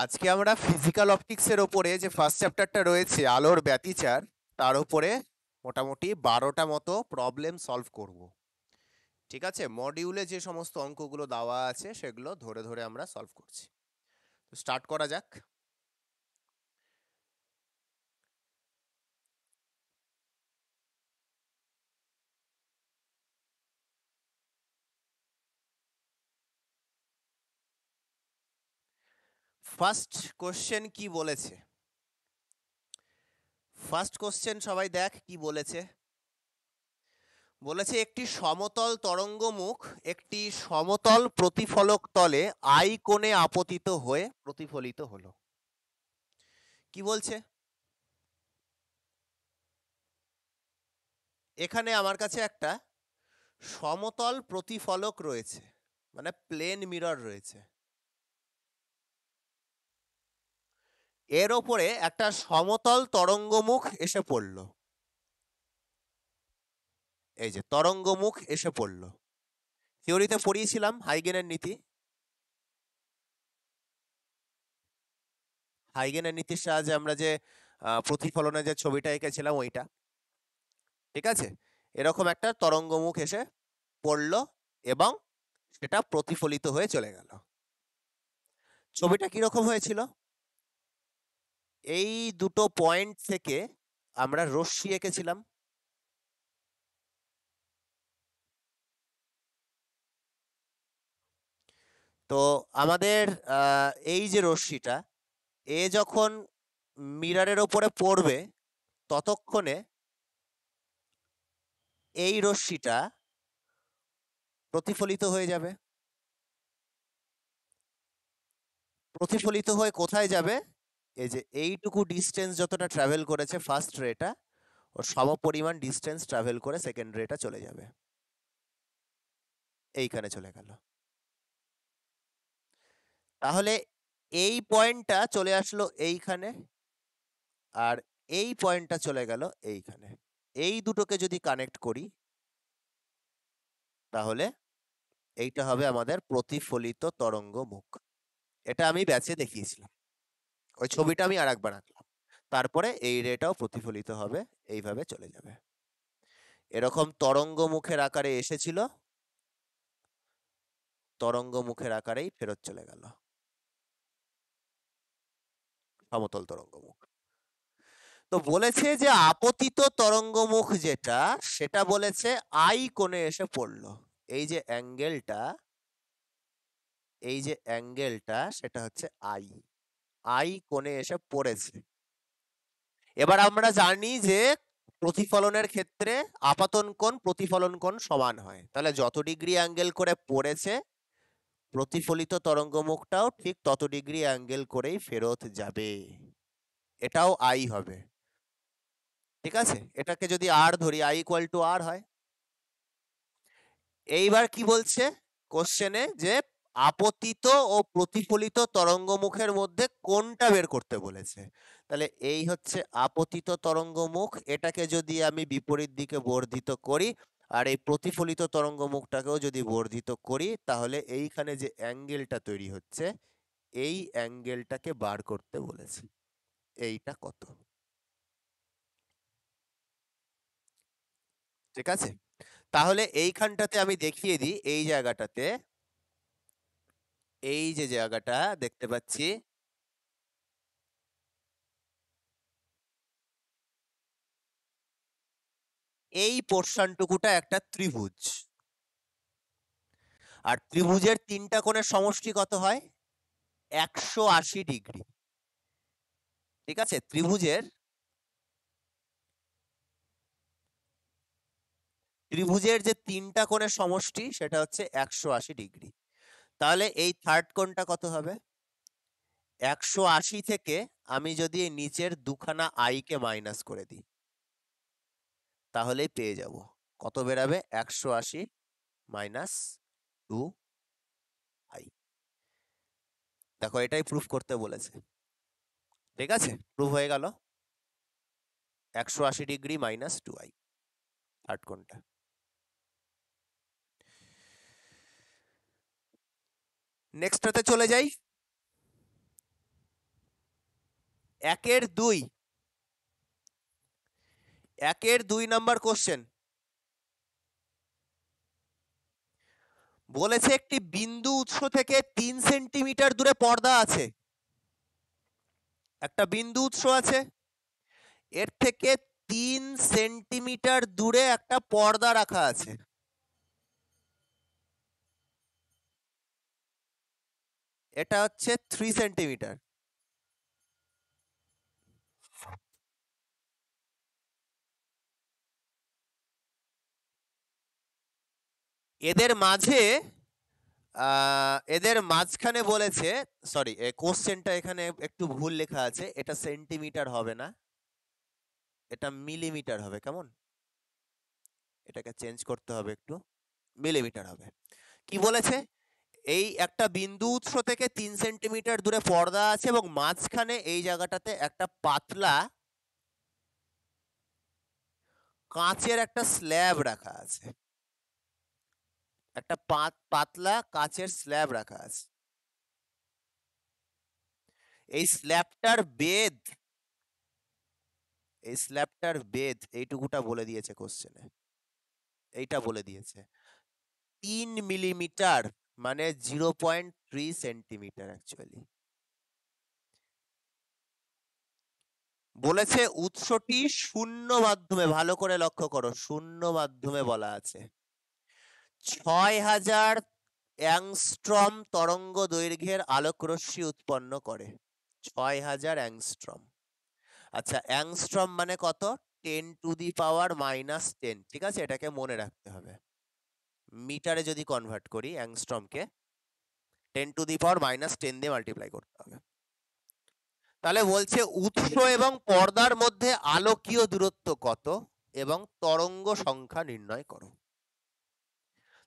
আজকে আমরা ফিজিক্যাল অপটিক্সের ওপরে যে ফার্স্ট চ্যাপ্টারটা রয়েছে আলোর ব্যতিচার, তার উপরে মোটামুটি 12টা মতো প্রবলেম সলভ করব। ঠিক আছে, মডিউলে যে সমস্ত অঙ্কগুলো দেওয়া আছে সেগুলো ধরে ধরে আমরা সলভ করছি। তো স্টার্ট করা যাক। ফার্স্ট কোশ্চেন কি বলেছে? ফার্স্ট কোশ্চেন সবাই দেখ কি বলেছে। বলেছে একটি সমতল তরঙ্গমুখ একটি সমতল প্রতিফলক তলে আই কোণে আপতিত হয়ে প্রতিফলিত হলো। কি বলছে? এখানে আমার কাছে একটা সমতল প্রতিফলক রয়েছে, মানে প্লেন মিরর রয়েছে। এর ওপরে একটা সমতল তরঙ্গমুখ এসে পড়ল। এই যে তরঙ্গমুখ এসে পড়ল, থিওরিতে পড়িয়েছিলাম হাইগেনের নীতি। হাইগেনের নীতির সাহায্যে আমরা যে প্রতিফলনের যে ছবিটা এঁকেছিলাম ওইটা। ঠিক আছে, এরকম একটা তরঙ্গমুখ এসে পড়ল এবং সেটা প্রতিফলিত হয়ে চলে গেল। ছবিটা কিরকম হয়েছিল? এই দুটো পয়েন্ট থেকে আমরা রশ্মি এঁকেছিলাম। তো আমাদের এই যে রশ্মিটা, এ যখন মিররের ওপরে পড়বে ততক্ষণে এই রশ্মিটা প্রতিফলিত হয়ে যাবে। প্রতিফলিত হয়ে কোথায় যাবে? এই যে এইটুকু ডিস্টেন্স যতটা ট্রাভেল করেছে ফার্স্ট রেটা, ওর সমপরিমাণ ডিস্টেন্স ট্রাভেল করে সেকেন্ড রেটা চলে যাবে, এইখানে চলে গেল। তাহলে এই পয়েন্টটা চলে আসলো এইখানে, আর এই পয়েন্টটা চলে গেল এইখানে। এই দুটোকে যদি কানেক্ট করি তাহলে এইটা হবে আমাদের প্রতিফলিত তরঙ্গ মুখ। এটা আমি ব্যাচে দেখিয়েছিলাম, ওই ছবিটা আমি আরেকবার আঁকলাম। তারপরে এই রেটাও প্রতিফলিত হবে, এইভাবে চলে যাবে। এরকম তরঙ্গ মুখের আকারে এসেছিল, তরঙ্গ মুখের আকারেই ফেরত চলে গেল, সমতল তরঙ্গ মুখ। তো বলেছে যে আপতিত তরঙ্গ মুখ যেটা, সেটা বলেছে আই কোণে এসে পড়লো। এই যে অ্যাঙ্গেলটা, এই যে অ্যাঙ্গেলটা সেটা হচ্ছে আই, আই কোণে এসে পড়েছে। এবার আমরা জানি যে প্রতিফলনের ক্ষেত্রে আপাতন কোণ প্রতিফলন কোণ সমান হয়, তাহলে যত ডিগ্রি অ্যাঙ্গেল করে পড়েছে প্রতিফলিত তরঙ্গমুখটাও ঠিক তত ডিগ্রি অ্যাঙ্গেল করেই ফেরত যাবে, এটাও আই হবে। ঠিক আছে, এটাকে যদি আর ধরি, আই ইকুয়াল টু আর হয়। এইবার কি বলছে কোশ্চেনে? যে আপতিত ও প্রতিফলিত তরঙ্গমুখের মধ্যে কোনটা বের করতে বলেছে। তাহলে এই হচ্ছে আপতিত তরঙ্গমুখ, এটাকে যদি আমি বিপরীত দিকে বর্ধিত করি আর এই প্রতিফলিত তরঙ্গমুখটাকেও যদি বর্ধিত করি, তাহলে এইখানে যে অ্যাঙ্গেলটা তৈরি হচ্ছে এই অ্যাঙ্গেলটাকে বার করতে বলেছে। এইটা কত? ঠিক আছে, তাহলে এইখানটাতে আমি দেখিয়ে দিই, এই জায়গাটাতে, এই যে জায়গাটা দেখতে পাচ্ছি, এই পোর্শনটুকুটা একটা ত্রিভুজ। আর ত্রিভুজের তিনটা কোণের সমষ্টি কত হয়? 180 ডিগ্রি। ঠিক আছে, ত্রিভুজের যে তিনটা কোণের সমষ্টি সেটা হচ্ছে 180 ডিগ্রি। তাহলে এই থার্ড কোণটা কত হবে? 180 থেকে আমি যদি এই নিচের দুখানা আই কে মাইনাস করে দিই তাহলেই পেয়ে যাব। কত বেরাবে? 180 মাইনাস 2 আই। দেখো, এটাই প্রুফ করতে বলেছে। ঠিক আছে, প্রুফ হয়ে গেল 180 ডিগ্রি মাইনাস 2 আই, থার্ড কোণটা। নেক্সটটাতে চলে যাই। একের দুই, 1-2 নাম্বার কোশ্চেন বলেছে একটি বিন্দু উৎস থেকে 3 সেন্টিমিটার দূরে পর্দা আছে। একটা বিন্দু উৎস আছে, এর থেকে 3 সেন্টিমিটার দূরে একটা পর্দা রাখা আছে। এটা হচ্ছে 3 সেন্টিমিটার। এদের মাঝে এদের মাঝখানে বলেছে, সরি কোশ্চেনটা এখানে একটু ভুল লেখা আছে, এটা সেন্টিমিটার হবে না, এটা মিলিমিটার হবে। কেমন, এটাকে চেঞ্জ করতে হবে একটু, মিলিমিটার হবে। কি বলেছে, এই একটা বিন্দু উৎস থেকে 3 সেন্টিমিটার দূরে পর্দা আছে এবং মাঝখানে এই জায়গাটাতে একটা পাতলা কাঁচের একটা স্ল্যাব রাখা আছে, একটা পাতলা কাঁচের স্ল্যাব রাখা আছে। এই স্ল্যাবটার বেধ, এই স্ল্যাবটার বেধ এইটুকুটা বলে দিয়েছে কোশ্চেনে, এইটা বলে দিয়েছে 3 মিলিমিটার, মানে 0.3 সেন্টিমিটার অ্যাকচুয়ালি। বলেছে উৎসটি শূন্য মাধ্যমে, ভালো করে লক্ষ্য করো, শূন্য মাধ্যমে বলা আছে, 6000 অ্যাংস্ট্রম তরঙ্গ দৈর্ঘ্যের আলোকরশ্মি উৎপন্ন করে। 6000 অ্যাংস্ট্রম। আচ্ছা, অ্যাংস্ট্রম মানে কত? 10⁻⁻10। ঠিক আছে, এটাকে মনে রাখতে হবে। মিটারে যদি কনভার্ট করি অ্যাংস্ট্রমকে, 10⁻⁻10 দিয়ে মাল্টিপ্লাই করতে হবে। তাহলে বলছে উৎস এবং পর্দার মধ্যে আলোকীয় দূরত্ব কত এবং তরঙ্গ সংখ্যা নির্ণয় করো।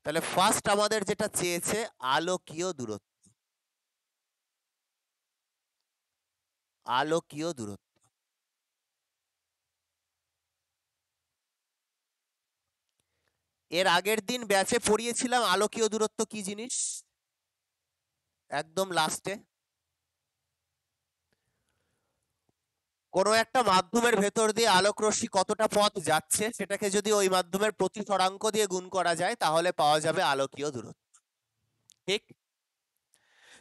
তাহলে ফার্স্ট আমাদের যেটা চেয়েছে আলোকীয় দূরত্ব, আলোকীয় দূরত্ব। এর আগের দিন ব্যাচে পড়িয়েছিলাম আলোকীয় দূরত্ব কি জিনিস, একদম লাস্টে। কোনো একটা মাধ্যমের ভেতর দিয়ে আলোক রশ্মি কতটা পথ যাচ্ছে সেটাকে যদি ওই মাধ্যমের প্রতিসরাঙ্ক দিয়ে গুণ করা যায় তাহলে পাওয়া যাবে আলোকীয় দূরত্ব। ঠিক,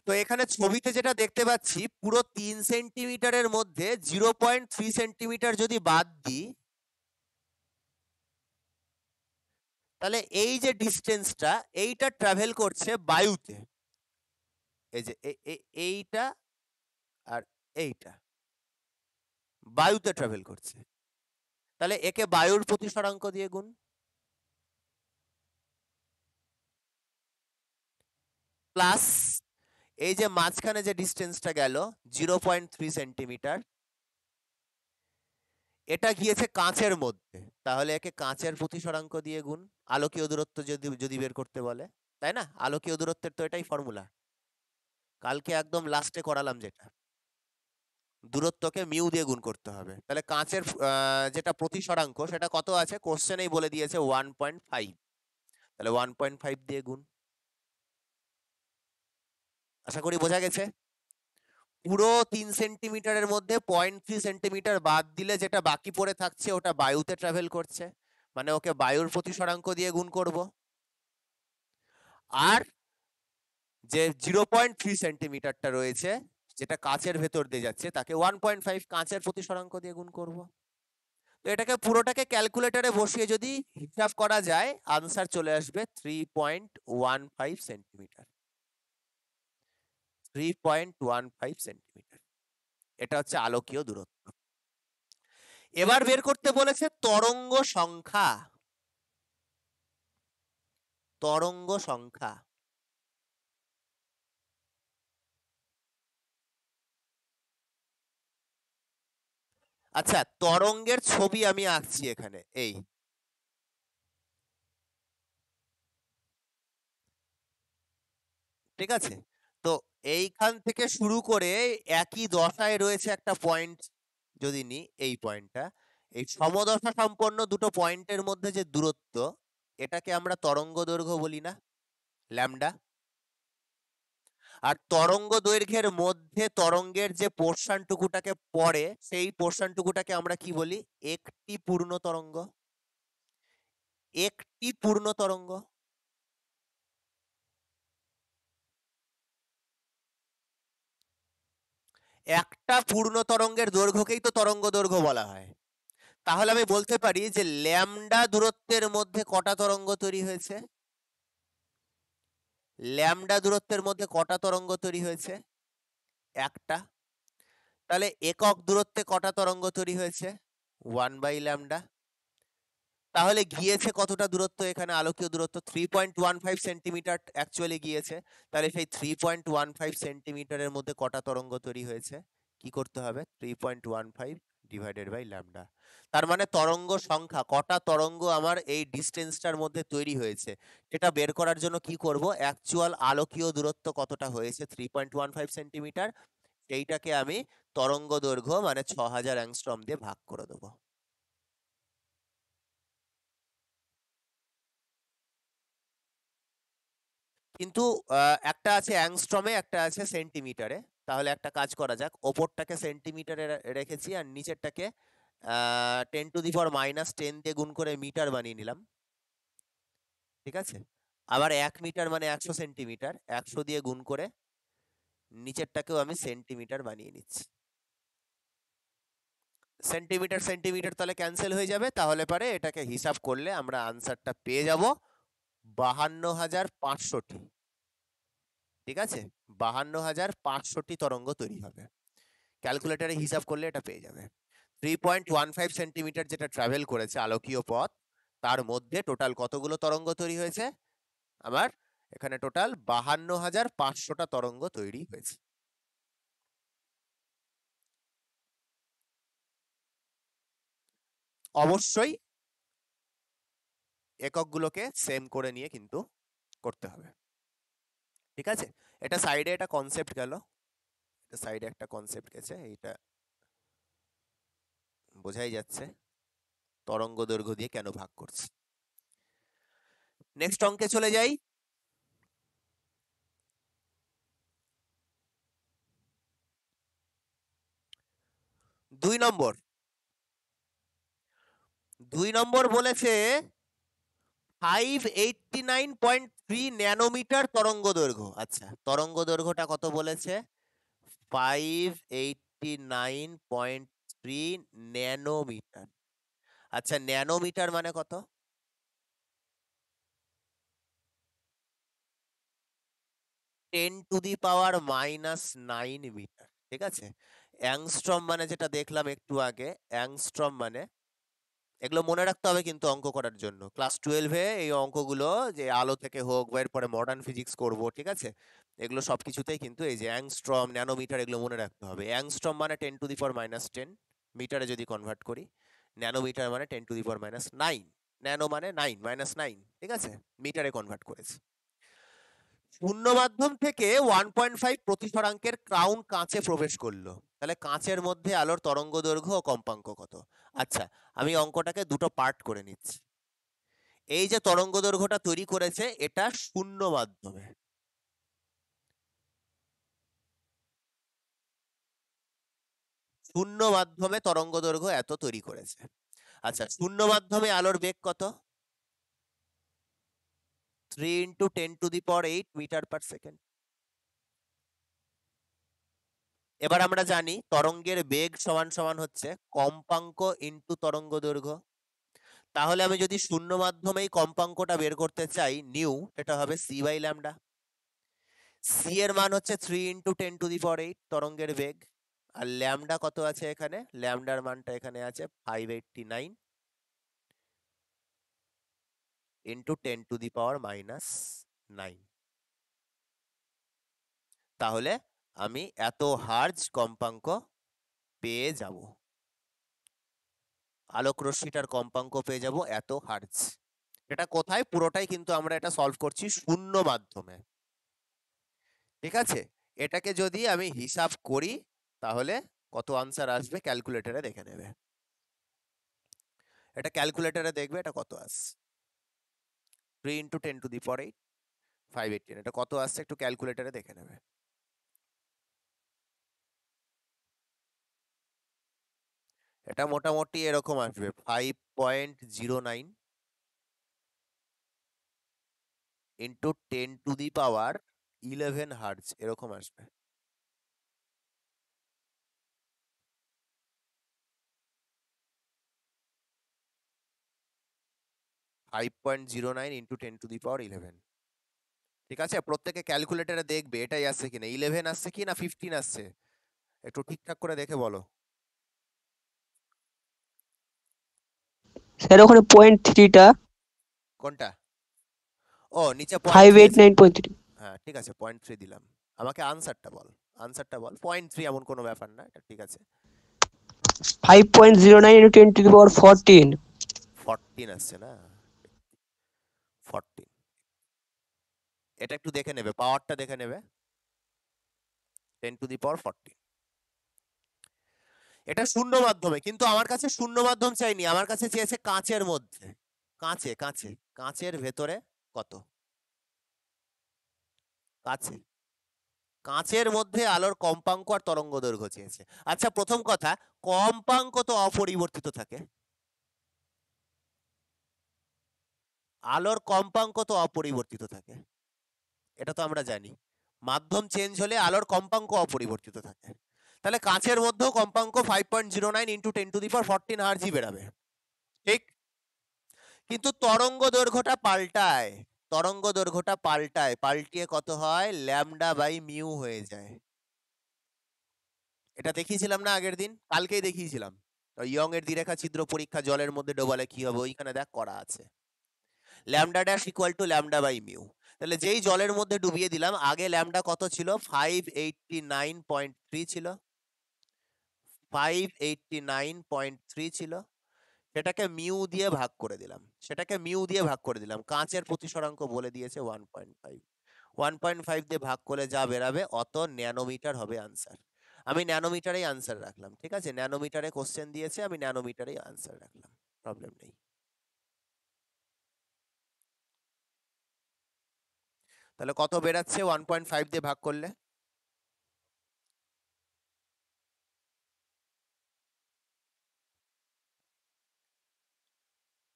তো এখানে ছবিতে যেটা দেখতে পাচ্ছি, পুরো 3 সেন্টিমিটারের মধ্যে 0.3 সেন্টিমিটার যদি বাদ দিই, তাহলে এই যে ডিস্টেন্সটা, এইটা ট্রাভেল করছে বায়ুতে। এই যে এইটা আর এইটা বায়ুতে ট্রাভেল করছে। তাহলে একে বায়ুর প্রতিসরাঙ্ক দিয়ে গুণ, প্লাস এই যে মাঝখানে যে ডিস্টেন্সটা গেল 0.3 সেন্টিমিটার, এটা গিয়েছে কাঁচের মধ্যে, তাহলে একে কাঁচের প্রতিসরাঙ্ক দিয়ে গুণ, আলোকীয় দূরত্ব যদি যদি বের করতে বলে, তাই না? আলোকীয় দূরত্বের তো এটাই ফর্মুলা, কালকে একদম লাস্টে করালাম যেটা, দূরত্বকে মিউ দিয়ে গুণ করতে হবে। তাহলে কাঁচের যেটা প্রতিসরাঙ্ক সেটা কত আছে, কোশ্চেনেই বলে দিয়েছে 1.5, তাহলে 1.5 দিয়ে গুণ। আশা করি বোঝা গেছে। পুরো 3 সেন্টিমিটারের মধ্যে 0.3 সেন্টিমিটার বাদ দিলে যেটা বাকি পড়ে থাকছে ওটা বায়ুতে ট্রাভেল করছে, মানে ওকে বায়ুর প্রতিসরাঙ্ক দিয়ে গুণ করব। আর যে 0.3 সেন্টিমিটারটা রয়েছে যেটা কাঁচের ভেতর দিয়ে যাচ্ছে তাকে 1.5 কাঁচের প্রতিসরাঙ্ক দিয়ে গুণ করব। তো এটাকে পুরোটাকে ক্যালকুলেটরে বসিয়ে যদি হিসাব করা যায় আনসার চলে আসবে 3.15 সেন্টিমিটার। 3.15 সেন্টিমিটার, এটা হচ্ছে আলোকীয় দূরত্ব। এবার বের করতে বলেছে তরঙ্গ সংখ্যা, তরঙ্গ সংখ্যা। আচ্ছা, তরঙ্গের ছবি আমি আঁকছি এখানে, এই ঠিক আছে। তো এইখান থেকে শুরু করে একই দশায় রয়েছে একটা পয়েন্ট, যদি নি এই পয়েন্টটা, এই সমদশা সম্পন্ন দুটো পয়েন্টের মধ্যে যে দূরত্ব, এটাকে আমরা তরঙ্গ দৈর্ঘ্য বলি না, ল্যামডা। আর তরঙ্গ দৈর্ঘ্যের মধ্যে তরঙ্গের যে পোর্শন টুকুটাকে পড়ে সেই পোর্শন টুকুটাকে আমরা কি বলি? একটি পূর্ণ তরঙ্গ। একটি পূর্ণ তরঙ্গ। একটা পূর্ণ তরঙ্গের দৈর্ঘ্যকেই তো তরঙ্গ দৈর্ঘ্য বলা হয়। তাহলে আমি বলতে পারি যে ল্যামডা দূরত্বের মধ্যে কটা তরঙ্গ তৈরি হয়েছে? ল্যামডা দূরত্বের মধ্যে কটা তরঙ্গ তৈরি হয়েছে? একটা। তাহলে একক দূরত্বে কটা তরঙ্গ তৈরি হয়েছে? 1/λ। তাহলে গিয়েছে কতটা দূরত্ব? এখানে আলোকীয় দূরত্ব 3.15 সেন্টিমিটার অ্যাকচুয়ালি গিয়েছে। তাহলে সেই 3.15 সেন্টিমিটারের মধ্যে কটা তরঙ্গ তৈরি হয়েছে? কি করতে হবে? 3.15 ডিভাইডেড বাই ল্যামডা। তার মানে তরঙ্গ সংখ্যা, কটা তরঙ্গ আমার এই ডিস্টেন্সটার মধ্যে তৈরি হয়েছে, এটা বের করার জন্য কি করব? অ্যাকচুয়াল আলোকীয় দূরত্ব কতটা হয়েছে 3.15 সেন্টিমিটার, সেইটাকে আমি তরঙ্গ দৈর্ঘ্য মানে 6000 অ্যাংস্ট্রম দিয়ে ভাগ করে দেবো। কিন্তু একটা আছে অ্যাংস্ট্রমে, একটা আছে সেন্টিমিটারে। তাহলে একটা কাজ করা যাক, ওপরটাকে সেন্টিমিটারে রেখেছি আর নিচেরটাকে 10⁻⁻10 দিয়ে গুণ করে মিটার বানিয়ে নিলাম। ঠিক আছে? আবার 1 মিটার মানে 100 সেন্টিমিটার, 100 দিয়ে গুণ করে নিচেরটাকেও আমি সেন্টিমিটার বানিয়ে নিচ্ছি। সেন্টিমিটার সেন্টিমিটার তাহলে ক্যান্সেল হয়ে যাবে, তাহলে পরে এটাকে হিসাব করলে আমরা আনসারটা পেয়ে যাব 52,500টি। ঠিক আছে? 52,500টি তরঙ্গ তৈরি হবে। ক্যালকুলেটরে হিসাব করলে এটা পেয়ে যাবে। 3.15 সেন্টিমিটার যেটা ট্রাভেল করেছে আলোকীয় পথ, তার মধ্যে টোটাল কতগুলো তরঙ্গ তৈরি হয়েছে? আমার এখানে টোটাল 52,500টা তরঙ্গ তৈরি হয়েছে। অবশ্যই এককগুলোকে সেম করে নিয়ে কিন্তু করতে হবে। ঠিক আছে? এটা সাইডে একটা কনসেপ্ট গেল, এটা সাইডে একটা কনসেপ্ট গেছে, এইটা বোঝাই যাচ্ছে তরঙ্গ দৈর্ঘ্য দিয়ে কেন ভাগ করছি। নেক্সট অঙ্কে চলে যাই। 2 নম্বর। 2 নম্বর বলেছে 589.3 ন্যানোমিটার তরঙ্গ দৈর্ঘ্য। আচ্ছা, তরঙ্গ দৈর্ঘ্যটা কত বলেছে? 589.3 ন্যানোমিটার। আচ্ছা, ন্যানোমিটার মানে কত? 10⁻⁹ মিটার। ঠিক আছে? অ্যাংস্ট্রম মানে যেটা দেখলাম একটু আগে, অ্যাংস্ট্রম মানে, এগুলো মনে রাখতে হবে কিন্তু অঙ্ক করার জন্য। ক্লাস 12-এ এই অঙ্কগুলো যে আলো থেকে হোক বা এরপরে মডার্ন ফিজিক্স করব, ঠিক আছে, এগুলো সবকিছুতেই কিন্তু এই যে অ্যাংস্ট্রম, ন্যানোমিটার এগুলো মনে রাখতে হবে। অ্যাংস্ট্রম মানে 10⁻⁻10, মিটারে যদি কনভার্ট করি। ন্যানোমিটার মানে 10⁻⁹। ন্যানো মানে 9 -9, ঠিক আছে, মিটারে কনভার্ট করেছি। শূন্য মাধ্যম থেকে 1.5 প্রতিসরাঙ্কের ক্রাউন কাঁচে প্রবেশ করলো, তাহলে কাঁচের মধ্যে আলোর তরঙ্গ দৈর্ঘ্য ও কম্পাঙ্ক কত? আচ্ছা, আমি অঙ্কটাকে দুটো পার্ট করে নিচ্ছি। এই যে তরঙ্গ দৈর্ঘ্যটা তৈরি করেছে, এটা শূন্য মাধ্যমে। শূন্য মাধ্যমে তরঙ্গ দৈর্ঘ্য এত তৈরি করেছে। আচ্ছা, শূন্য মাধ্যমে আলোর বেগ কত? 3 × 10⁸ মিটার পার সেকেন্ড। এবার আমরা জানি তরঙ্গের বেগ সমান সমান হচ্ছে কম্পাঙ্ক ইনটু তরঙ্গ দৈর্ঘ্য। তাহলে আমি যদি শূন্য মাধ্যমেই কম্পাঙ্কটা বের করতে চাই, নিউ, এটা হবে c/λ। সি এর মান হচ্ছে 3 × 10⁸ তরঙ্গের বেগ। আর ল্যামডা কত আছে এখানে? ল্যামডার মানটা এখানে আছে 589 × 10⁻⁹। তাহলে আমি এত হার্জ কম্পাঙ্ক পেয়ে যাব। আলোক রশ্মিটার কম্পাঙ্ক পেয়ে যাব এত হার্জ। এটা কোথায়? পুরোটাই কিন্তু আমরা এটা সলভ করছি শূন্য মাধ্যমে। ঠিক আছে? এটাকে যদি আমি হিসাব করি তাহলে কত আনসার আসবে ক্যালকুলেটরে দেখে নেবে। এটা ক্যালকুলেটরে দেখবে এটা কত আসছে। 3 × 10⁸ 518, এটা কত আসছে একটু ক্যালকুলেটরে দেখে নেবে। এটা মোটামুটি এরকম আসবে 5.09 ইন্টু 10⁻11 হার্জ এরকম আসবে। Five point zero nine into 10⁻11। ঠিক আছে, প্রত্যেকে ক্যালকুলেটরে দেখবে এটাই আসছে কিনা, 11 আসছে কি না 15 আসছে, একটু ঠিকঠাক করে দেখে বলো। স্যার ওখানে 0.3টা কোনটা? ও নিচে পয়েন্ট থ্রি আছে। 589.3। হ্যাঁ ঠিক আছে, 0.3 দিলাম। আমাকে আনসারটা বল, আনসারটা বল। 0.3 এমন কোনো ব্যাপার না, এটা ঠিক আছে। 5.09 into 10⁻14। 14 আসছে না, 14। এটা একটু দেখে নেবে, পাওয়ারটা দেখে নেবে। 10⁻14। এটা শূন্য মাধ্যমে, কিন্তু আমার কাছে শূন্য মাধ্যম চাইনি, আমার কাছে চেয়েছে কাঁচের মধ্যে। কাঁচে কাঁচে কাঁচের ভেতরে কত? কাঁচে, কাঁচের মধ্যে আলোর কম্পাঙ্ক আর তরঙ্গ দৈর্ঘ্য চেয়েছে। আচ্ছা প্রথম কথা, কম্পাঙ্ক তো অপরিবর্তিত থাকে, আলোর কম্পাঙ্ক তো অপরিবর্তিত থাকে, এটা তো আমরা জানি। মাধ্যম চেঞ্জ হলে আলোর কম্পাঙ্ক অপরিবর্তিত থাকে, তাহলে কাঁচের মধ্যেও কম্পাঙ্ক 5.09 ইন্টু 10⁻14 হার্জি বেরাবে, ঠিক। কিন্তু তরঙ্গ দৈর্ঘ্যটা পাল্টায়, তরঙ্গ দৈর্ঘ্যটা পাল্টায়, পাল্টিয়ে কত হয়, λ/μ হয়ে যায়। এটা দেখিয়েছিলাম না আগের দিন, কালকেই দেখিয়েছিলাম। ইয়ং এর দ্বিরেখা ছিদ্র পরীক্ষা, জলের মধ্যে ডোবালে কি হবে, ওইখানে দেখ করা আছে। λ' = λ/μ। তাহলে যেই জলের মধ্যে ডুবিয়ে দিলাম, আগে ল্যামডা কত ছিল, 589.3 ছিল, 589.3 ছিল। সেটাকে মিউ দিয়ে ভাগ করে দিলাম, সেটাকে মিউ দিয়ে ভাগ করে দিলাম। কাঁচের প্রতিসরাঙ্ক বলে দিয়েছে 1.5, 1.5 দিয়ে ভাগ করলে যা বেরাবে অত ন্যানোমিটার হবে আনসার। আমি ন্যানোমিটারেই আনসার রাখলাম, ঠিক আছে, ন্যানোমিটারে কোশ্চেন দিয়েছে, আমি ন্যানোমিটারেই আনসার রাখলাম, প্রবলেম নেই। তাহলে কত বেরাচ্ছে 1.5 দিয়ে ভাগ করলে?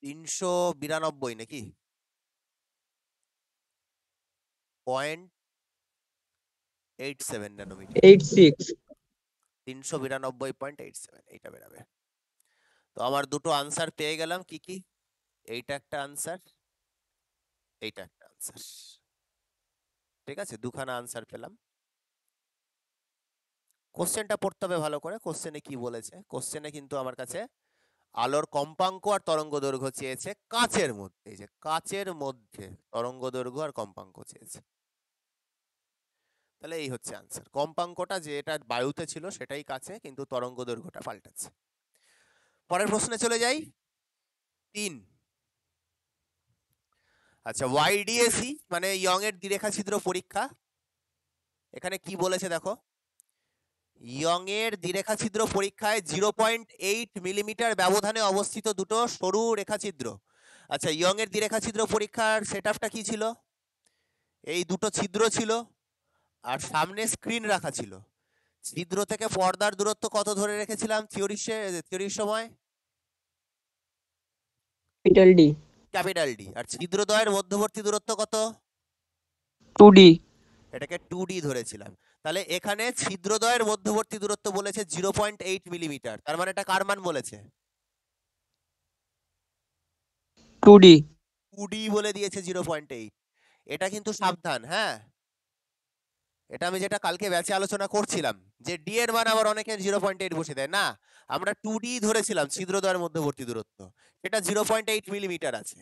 392 নাকি? 0.87 ন্যানোমিটার। 86। 392.87 এইটা বেরাবে। তো আমার দুটো আনসার পেয়ে গেলাম, কি কি? এইটা একটা আনসার, এইটা একটা আনসার, ঠিক আছে, দুখানা আনসার পেলাম। কোশ্চেনটা পড়তে হবে ভালো করে, কোশ্চেনে কি বলেছে। কোশ্চেনে কিন্তু আমার কাছে আলোর কম্পাঙ্ক আর তরঙ্গ দৈর্ঘ্য চেয়েছে কাঁচের মধ্যে, এই যে কাঁচের মধ্যে তরঙ্গ দৈর্ঘ্য আর কম্পাঙ্ক চেয়েছে। তাহলে এই হচ্ছে আনসার, কম্পাঙ্কটা যেটা বায়ুতে ছিল সেটাই কাছে, কিন্তু তরঙ্গ দৈর্ঘ্যটা পাল্টাচ্ছে। পরের প্রশ্নে চলে যাই, 3। আচ্ছা, ওয়াইডিএসি মানে ইয়ং এর দ্বিরেখা ছিদ্র পরীক্ষা। এখানে কি বলেছে দেখো, ইয়ং এর দ্বিরেখা ছিদ্র পরীক্ষায় 0.8 মিলিমিটার ব্যবধানে অবস্থিত দুটো সরু রেখাছিদ্র। আচ্ছা, ইয়ং এর দ্বিরেখা ছিদ্র পরীক্ষার সেটআপটা কি ছিল, এই দুটো ছিদ্র ছিল আর সামনে স্ক্রিন রাখা ছিল। ছিদ্র থেকে পর্দার দূরত্ব কত ধরে রেখেছিলাম থিওরির সময়? Capital D. Capital D. আর ছিদ্রদ্বয়ের মধ্যবর্তী দূরত্ব কত? 2D। এটাকে 2D ধরেছিলাম। তাহলে এখানে ছিদ্রদ্বয়ের মধ্যবর্তী দূরত্ব বলেছে 0.8 মিলিমিটার, তার মানে এটা কার মান বলেছে? 2D। 2D বলে দিয়েছে 0.8। এটা কিন্তু সাবধান, হ্যাঁ, এটা আমি যেটা কালকে ব্যাচে আলোচনা করছিলাম, যে ডি এর মান আবার অনেকে 0.8 বসে দেয় না, আমরা 2D ধরেছিলাম ছিদ্রদ্বয়ের মধ্যবর্তী দূরত্ব, এটা 0.8 মিলিমিটার আছে।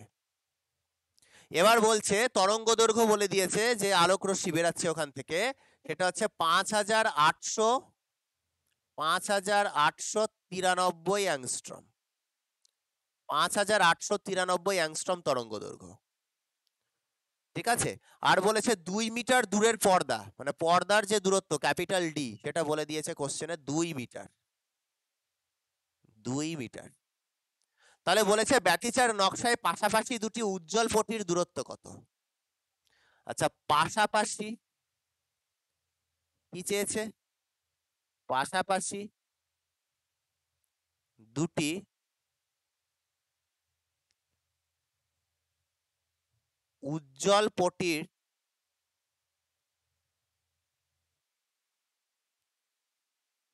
এবার বলছে তরঙ্গ দৈর্ঘ্য বলে দিয়েছে, যে আলোক রশ্মি বেরাচ্ছে ওখান থেকে, সেটা হচ্ছে 5893 অ্যাংস্ট্রম, 5893 অ্যাংস্ট্রম তরঙ্গ দৈর্ঘ্য, ঠিক আছে। আর বলেছে 2 মিটার দূরের পর্দা, মানে পর্দার যে দূরত্ব ক্যাপিটাল ডি, সেটা বলে দিয়েছে কোশ্চেনে 2 মিটার, 2 মিটার। তাহলে বলেছে ব্যতিচার নকশায় পাশাপাশি দুটি উজ্জ্বল পটির দূরত্ব কত? আচ্ছা, পাশাপাশি কি চেয়েছে? পাশাপাশি দুটি উজ্জ্বল পটির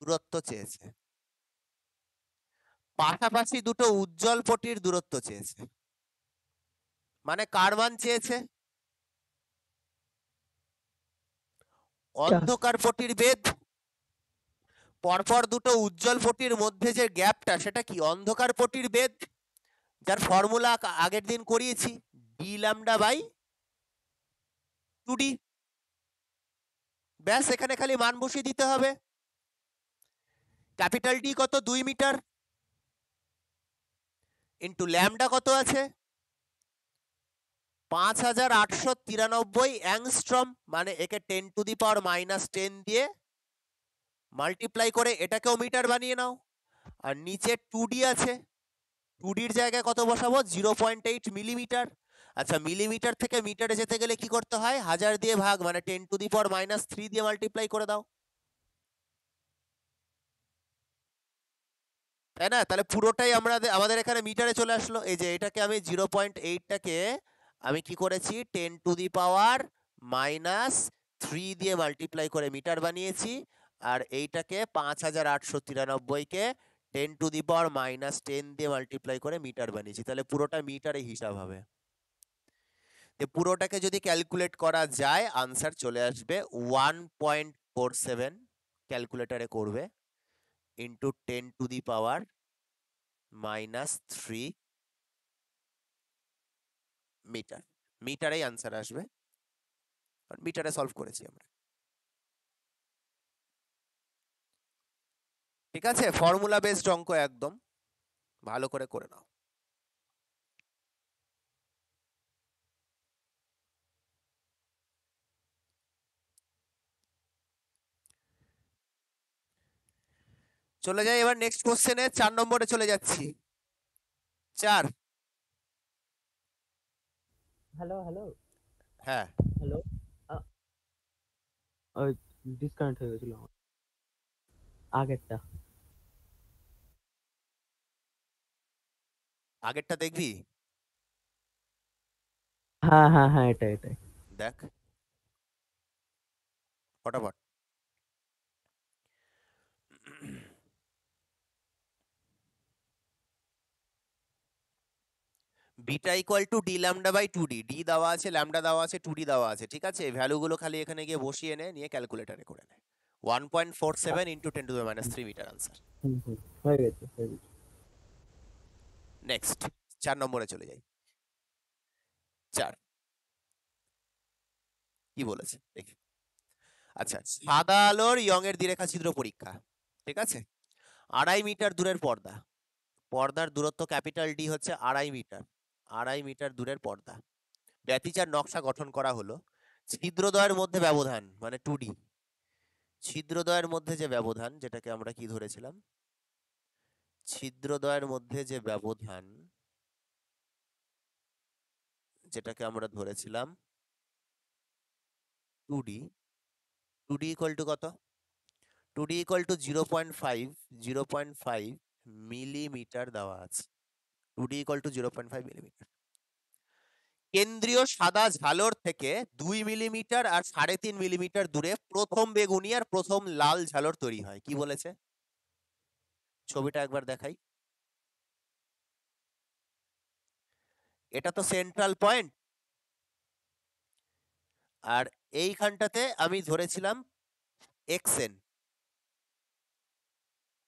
দূরত্ব চেয়েছে, পাশাপাশি দুটো উজ্জ্বল পটির দূরত্ব চেয়েছে। মানে কার মান চেয়েছে? অন্ধকার পটির বেধ, পরপর দুটো উজ্জ্বল পটির মধ্যে যে গ্যাপটা সেটা কি? অন্ধকার পটির বেধ, যার ফর্মুলা আগের দিন করিয়েছি, ডি ল্যামডা বাই 2d। ব্যাস, এখানে খালি মান বসিয়ে দিতে হবে। ক্যাপিটাল ডি কত? 2 মিটার, ইন্টু ল্যামডা কত আছে? 5893 অ্যাংস্ট্রম, মানে একে 10⁻⁻10 দিয়ে মাল্টিপ্লাই করে এটাকেও মিটার বানিয়ে নাও। আর নিচে 2d আছে, 2dর জায়গায় কত বসাবো? 0.8 মিলিমিটার। আচ্ছা, মিলিমিটার থেকে মিটারে যেতে গেলে কি করতে হয়? 1000 দিয়ে ভাগ, মানে 10⁻³ দিয়ে মাল্টিপ্লাই করে দাও, তাই না? তাহলে পুরোটাই আমাদের এখানে মিটারে চলে আসলো। এই যে এটাকে আমি 0.8টাকে আমি কি করেছি? 10⁻³ দিয়ে মাল্টিপ্লাই করে মিটার বানিয়েছি। আর এইটাকে 5893কে 10⁻10 দিয়ে মাল্টিপ্লাই করে মিটার বানিয়েছি। তাহলে পুরোটা মিটারে হিসাব হবে। পুরোটাকে যদি ক্যালকুলেট করা যায়, আনসার চলে আসবে 1.47, ক্যালকুলেটরে করবে, ইন্টু 10⁻³ মিটার। মিটারেই আনসার আসবে, মিটারে সলভ করেছি আমরা। ঠিক আছে, ফর্মুলা বেসড অঙ্ক, একদম ভালো করে করে নাও। চলে যাই এবার নেক্সট কোশ্চেনে, 4 নম্বরে চলে যাচ্ছি। 4। হ্যালো হ্যালো হ্যাঁ, হ্যালো ওই ডিসকানেক্ট হয়ে গেছিল আমার আগেরটা। আগেরটা দেখবি? হ্যাঁ হ্যাঁ হ্যাঁ, এটাই। দেখ ফটাফট। Beta equal to D lambda by 2d, D দেওয়া আছে, ল্যামডা দেওয়া আছে, 2d দেওয়া আছে। ঠিক আছে, ভ্যালুগুলো খালি এখানে গিয়ে বসিয়ে নে, নিয়ে ক্যালকুলেটরে করে নে। 1.47 ইন্টু 10⁻³ মিটার আনসার। হয়ে গেছে। নেক্সট 4 নম্বরে চলে যাই। 4 কি বলেছে দেখি। আচ্ছা, সাদা আলোর ইয়ং এর দ্বিরেখা ছিদ্র পরীক্ষা। ঠিক আছে, 2.5 মিটার দূরের পর্দা, পর্দার দূরত্ব ক্যাপিটাল ডি হচ্ছে 2.5 মিটার, 2.5 মিটার দূরের পর্দা। ব্যতিচার নকশা গঠন করা হলো। ছিদ্রদ্বয়ের মধ্যে ব্যবধান, মানে 2d, ছিদ্রদ্বয়ের মধ্যে যে ব্যবধান, যেটাকে আমরা কি ধরেছিলাম? ছিদ্রদ্বয়ের মধ্যে যে ব্যবধান, যেটাকে আমরা ধরেছিলাম 2d, 2d ইকুয়াল টু কত? 2d ইকুয়াল টু 0.5 মিলিমিটার দেওয়া আছে। 2d equal to 0.5 millimetre. কেন্দ্রীয় সাদা ঝালর থেকে 2 মিলিমিটার আর 3.5 মিলিমিটার দূরে প্রথম বেগুনি আর প্রথম লাল ঝালর তৈরি হয়। কি বলেছে? ছবিটা একবার দেখাই। এটা তো সেন্ট্রাল পয়েন্ট, আর এইখানটাতে আমি ধরেছিলাম xn,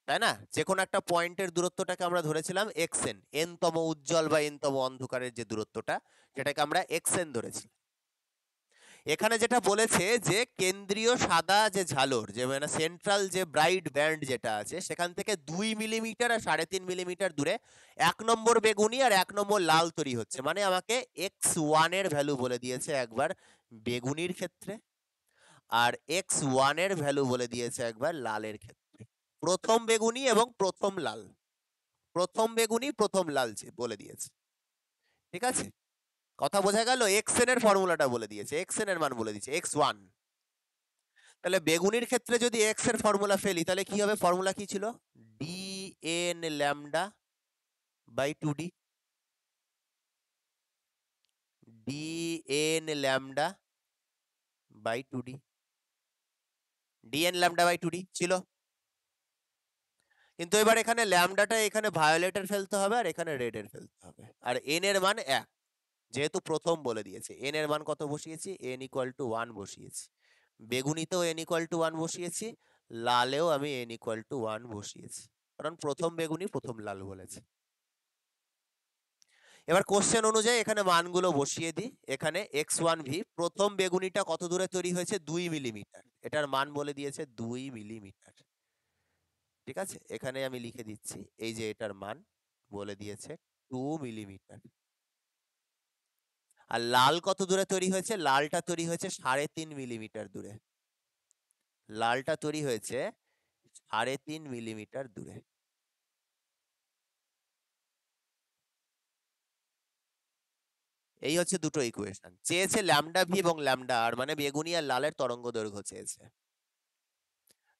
তাই না? যে কোনো একটা পয়েন্টের দূরত্বটাকে আমরা ধরেছিলাম xn, n-তম উজ্জ্বল বা n-তম অন্ধকারের যে দূরত্বটা, সেটাকে আমরা xn ধরেছি। এখানে যেটা বলেছে যে কেন্দ্রীয় সাদা যে ঝালর, যে মানে সেন্ট্রাল যে ব্রাইট ব্যান্ড যেটা আছে, সেখান থেকে 2 মিলিমিটার আর 3.5 মিলিমিটার দূরে 1 নম্বর বেগুনি আর 1 নম্বর লাল তৈরি হচ্ছে। মানে আমাকে x1 এর ভ্যালু বলে দিয়েছে একবার বেগুনির ক্ষেত্রে, আর x1 এর ভ্যালু বলে দিয়েছে একবার লালের ক্ষেত্রে। প্রথম বেগুনি এবং প্রথম লাল, প্রথম বেগুনি প্রথম লাল বলে দিয়েছে। ঠিক আছে, কথা বোঝা গেল? xn এর ফর্মুলাটা বলে দিয়েছে, xn এর মান বলে দিয়েছে x1। তাহলে বেগুনির ক্ষেত্রে যদি x এর ফর্মুলা ফেলি, তাহলে কি হবে? ফর্মুলা কি ছিল? N lambda by 2d, dn lambda by 2d, dn lambda by 2d ছিল। কিন্তু এবার এখানে ল্যামডাটা এখানে ভায়োলেটের ফেলতে হবে আর এখানে রেডের ফেলতে হবে, আর এন এর মান 1, যেহেতু প্রথম বলে দিয়েছে। এন এর মান কত বসিয়েছি? n ইকুয়াল টু 1 বসিয়েছি। বেগুনিতেও n ইকুয়াল টু 1 বসিয়েছি, লালেও আমি n ইকুয়াল টু 1 বসিয়েছি, কারণ প্রথম বেগুনি প্রথম লাল বলেছে। এবার কোশ্চেন অনুযায়ী এখানে মানগুলো বসিয়ে দিই। এখানে x1v প্রথম বেগুনিটা কত দূরে তৈরি হয়েছে? 2 মিলিমিটার, এটার মান বলে দিয়েছে 2 মিলিমিটার। ঠিক আছে, এখানে আমি লিখে দিচ্ছি, এই যে এটার মান বলে দিয়েছে 2 মিলিমিটার। আর লাল কত দূরে তৈরি হয়েছে? লালটা তৈরি হয়েছে 3.5 মিলিমিটার দূরে। লালটা তৈরি হয়েছে 3.5 মিলিমিটার দূরে। এই হচ্ছে দুটো ইকুয়েশন। চেয়েছে ল্যামডা ভি এবং ল্যামডা আর, মানে বেগুনি আর লালের তরঙ্গ দৈর্ঘ্য চেয়েছে।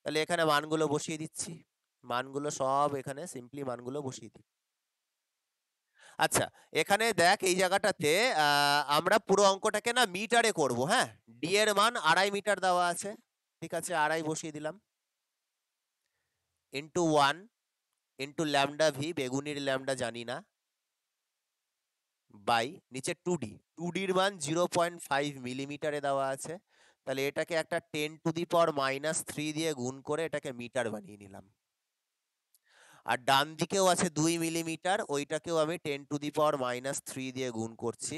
তাহলে এখানে মানগুলো বসিয়ে দিচ্ছি, মানগুলো সব এখানে সিম্পলি মানগুলো বসিয়ে দিই। আচ্ছা, এখানে দেখ এই জায়গাটাতে আমরা পুরো অঙ্কটাকে না মিটারে করব। হ্যাঁ, ডি এর মান 2.5 মিটার দেওয়া আছে, ঠিক আছে, 2.5 বসিয়ে দিলাম, ইন্টু 1 ইন্টু ল্যামডা ভি, বেগুনির ল্যামডা জানি না, বাই নিচে 2d, 2dর মান 0.5 মিলিমিটারে দেওয়া আছে। তাহলে এটাকে একটা 10⁻³ দিয়ে গুণ করে এটাকে মিটার বানিয়ে নিলাম। আর ডান দিকেও আছে 2 মিলিমিটার, ওইটাকেও আমি 10⁻³ দিয়ে গুণ করছি,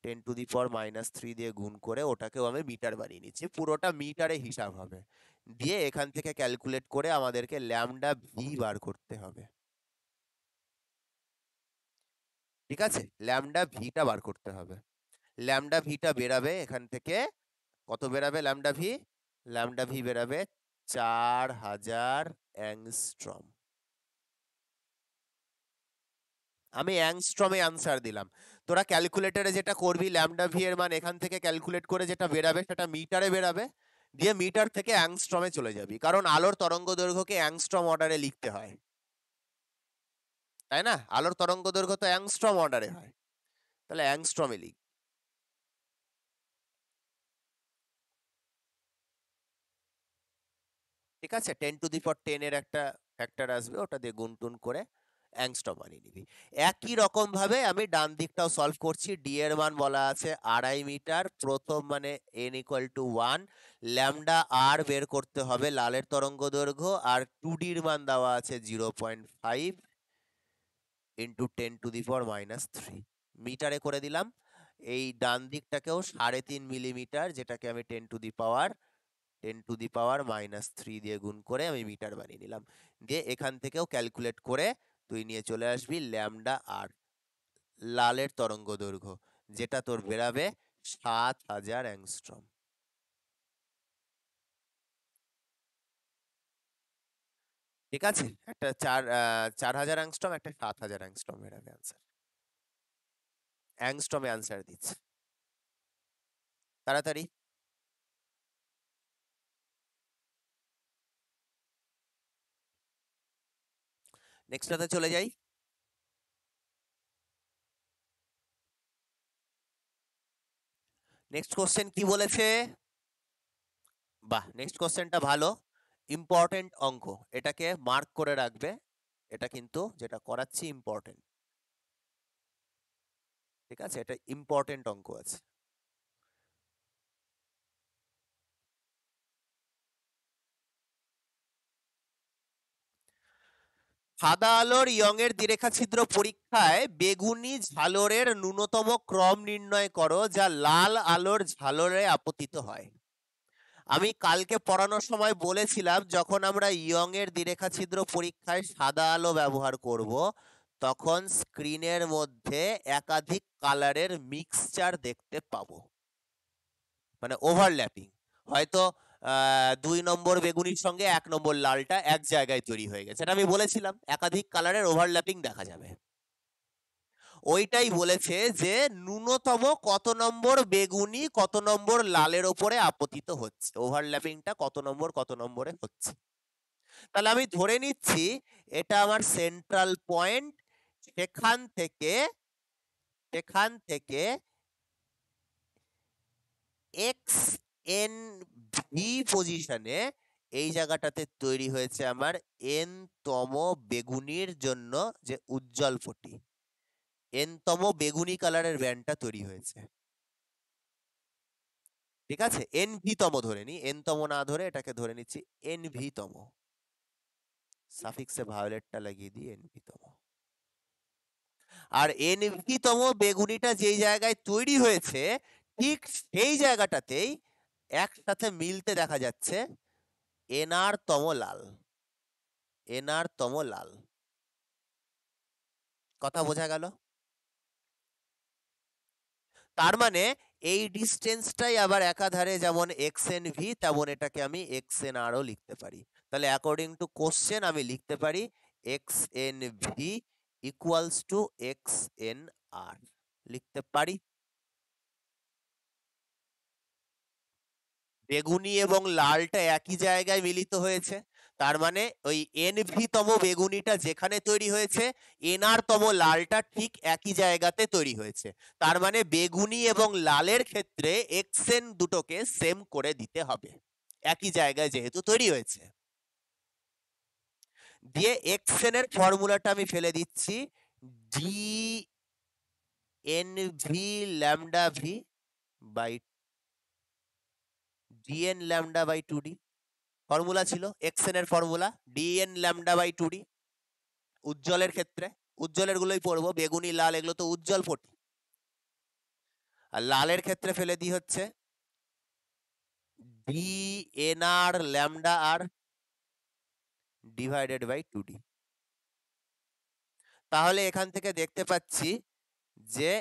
10⁻³ দিয়ে গুণ করে ওটাকেও আমি মিটার বানিয়ে নিচ্ছি। পুরোটা মিটারে হিসাব হবে, দিয়ে এখান থেকে ক্যালকুলেট করে আমাদেরকে ল্যামডা ভি বার করতে হবে। ঠিক আছে, ল্যামডা ভিটা বার করতে হবে। ল্যামডা ভিটা বেরাবে এখান থেকে, কত বেরাবে ল্যামডা ভি? ল্যামডা ভি বেরাবে 4000 অ্যাংস্ট্রম। আমি অ্যাংস্ট্রমে আনসার দিলাম, তোরা ক্যালকুলেটরে যেটা করবি ল্যামডা ভি এর মান এখান থেকে ক্যালকুলেট করে যেটা বেরাবে সেটা মিটারে বেরাবে, দিয়ে মিটার থেকে অ্যাংস্ট্রমে চলে যাবি, কারণ আলোর তরঙ্গ দৈর্ঘ্যকে অ্যাংস্ট্রম অর্ডারে লিখতে হয়, তাই না? আলোর তরঙ্গ দৈর্ঘ্য তো অ্যাংস্ট্রম অর্ডারে হয়, তাহলে অ্যাংস্ট্রমে লিখ। ঠিক আছে, 10⁻10 এর একটা ফ্যাক্টর আসবে, ওটা দিয়ে গুণ টুন করে অ্যাংস্ট্রম বানিয়ে নিবি। একই রকম ভাবে আমি ডান দিকটাও সলভ করছি। ডি এর মান বলা আছে 2.5 মিটার, প্রথম মানে n ইকুয়াল টু 1, ল্যামডা আর বের করতে হবে লালের তরঙ্গ দৈর্ঘ্য, আর 2ডির মান দেওয়া আছে 0.5 ইন্টু 10⁻³ মিটারে করে দিলাম। এই ডান দিকটাকেও 3.5 মিলিমিটার, যেটাকে আমি 10⁻³ দিয়ে গুণ করে আমি মিটার বানিয়ে নিলাম, দিয়ে এখান থেকেও ক্যালকুলেট করে তুই নিয়ে চলে আসবি ল্যামডা আর, লালের তরঙ্গ দৈর্ঘ্য, যেটা তোর বেরাবে 7000 অ্যাংস্ট্রম। ঠিক আছে, একটা 4000 অ্যাংস্ট্রম, একটা 7000 অ্যাংস্ট্রম বেরাবে আনসার। অ্যাংস্ট্রমে আনসার দিচ্ছে, তাড়াতাড়ি। নেক্সটটাতে চলে যাই। নেক্সট কোশ্চেন কি বলেছে? বাহ, নেক্সট কোশ্চেনটা ভালো, ইম্পর্টেন্ট অঙ্ক, এটাকে মার্ক করে রাখবে, এটা কিন্তু যেটা করাচ্ছি ইম্পর্টেন্ট। ঠিক আছে, এটা ইম্পর্টেন্ট অঙ্ক আছে। সাদা আলোর ইয়ং এর দ্বিরেখা ছিদ্র পরীক্ষায় বেগুনি ঝালরের ন্যূনতম ক্রম নির্ণয় করো যা লাল আলোর ঝালরে আপতিত হয়। আমি কালকে পড়ানোর সময় বলেছিলাম, যখন আমরা ইয়ং এর দ্বিরেখা ছিদ্র পরীক্ষায় সাদা আলো ব্যবহার করব, তখন স্ক্রিনের মধ্যে একাধিক কালারের মিক্সচার দেখতে পাবো, মানে ওভারল্যাপিং। হয়তো 2 নম্বর বেগুনির সঙ্গে 1 নম্বর লালটা এক জায়গায় তৈরি হয়ে গেছে, এটা আমি বলেছিলাম, একাধিক কালারের ওভারল্যাপিং দেখা যাবে। ওইটাই বলেছে যে ন্যূনতম কত নম্বর বেগুনি কত নম্বর লালের ওপরে আপতিত হচ্ছে, ওভারল্যাপিংটা কত নম্বর কত নম্বরে হচ্ছে। তাহলে আমি ধরে নিচ্ছি এটা আমার সেন্ট্রাল পয়েন্ট, সেখান থেকে এক্স এন ভি পজিশনে এই জায়গাটাতে তৈরি হয়েছে আমার এন তম বেগুনির জন্য যে উজ্জ্বল পটি, এন তম বেগুনি কালারের ব্যান্ডটা তৈরি হয়েছে। ঠিক আছে, এন ভি তম ধরে নি, এন তম না ধরে এটাকে ধরে নিচ্ছি এন ভি তম, সাফিক্সে ভায়োলেটটা লাগিয়ে দিই এন ভি তম। আর এন ভি তম বেগুনিটা যেই জায়গায় তৈরি হয়েছে ঠিক সেই জায়গাটাতেই একসাথে মিলতে দেখা যাচ্ছে এনআর তম লাল, এনআর তম লাল। কথা বোঝা গেল? তার মানে এই ডিস্টেন্সটাই আবার একাধারে যেমন এক্স এন ভি, তেমন এটাকে আমি এক্স এন আরও লিখতে পারি। তাহলে অ্যাকর্ডিং টু কোশ্চেন আমি লিখতে পারি X N V equals to X N R, লিখতে পারি। বেগুনি এবং লালটা একই জায়গায় মিলিত হয়েছে, তার মানে ওই এনভি তম বেগুনিটা যেখানে তৈরি হয়েছে এনআর তম লালটা ঠিক একই জায়গাতে তৈরি হয়েছে। তার মানে বেগুনি এবং লালের ক্ষেত্রে এক্সএন দুটোকে সেম করে দিতে হবে, একই জায়গায় যেহেতু তৈরি হয়েছে। দিয়ে এক্সএন এর ফর্মুলাটা আমি ফেলে দিচ্ছি, D N V lambda V by DN lambda by 2d। Formula ছিল এক্সএন এর formula DN lambda by 2d উজ্জ্বলের ক্ষেত্রে। উজ্জ্বলের গুলোই পড়বো, বেগুনি লাল এগুলো তো উজ্জ্বল পটি। আর লালের ক্ষেত্রে ফেলে দিই হচ্ছে D N R lambda R divided by 2d। তাহলে এখান থেকে দেখতে পাচ্ছি যে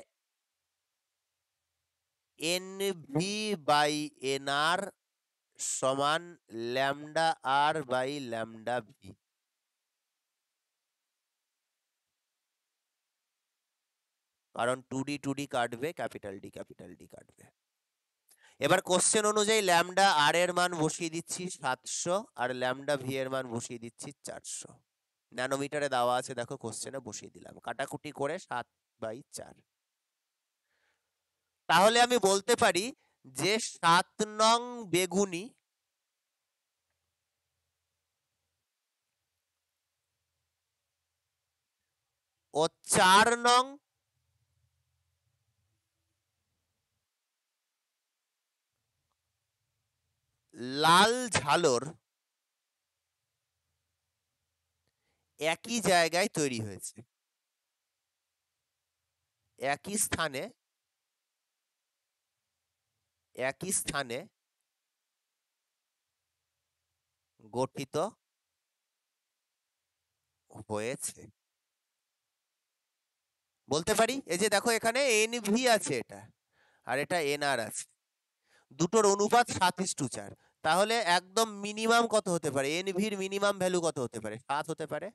N V by N R সমান lambda R by lambda V. কারণ 2d কাটবে, ক্যাপিটাল ডি কাটবে। এবার কোশ্চেন অনুযায়ী ল্যামডা আর এর মান বসিয়ে দিচ্ছি 700 আর ল্যামডা ভি এর মান বসিয়ে দিচ্ছি 400। ন্যানোমিটারে দেওয়া আছে, দেখো কোশ্চেনে বসিয়ে দিলাম, কাটাকুটি করে 7/4। তাহলে আমি বলতে পারি যে 7 নং বেগুনি ও 4 নং লাল ঝালর একই জায়গায় তৈরি হয়েছে, একই স্থানে গঠিত হয়েছে। বলতে পারি এই যে দেখো এখানে এনভি আছে এটা, আর এটা এনআর আছে, দুটোর অনুপাত 7:4। তাহলে একদম মিনিমাম কত হতে পারে, এনভির মিনিমাম ভ্যালু কত হতে পারে, 7 হতে পারে।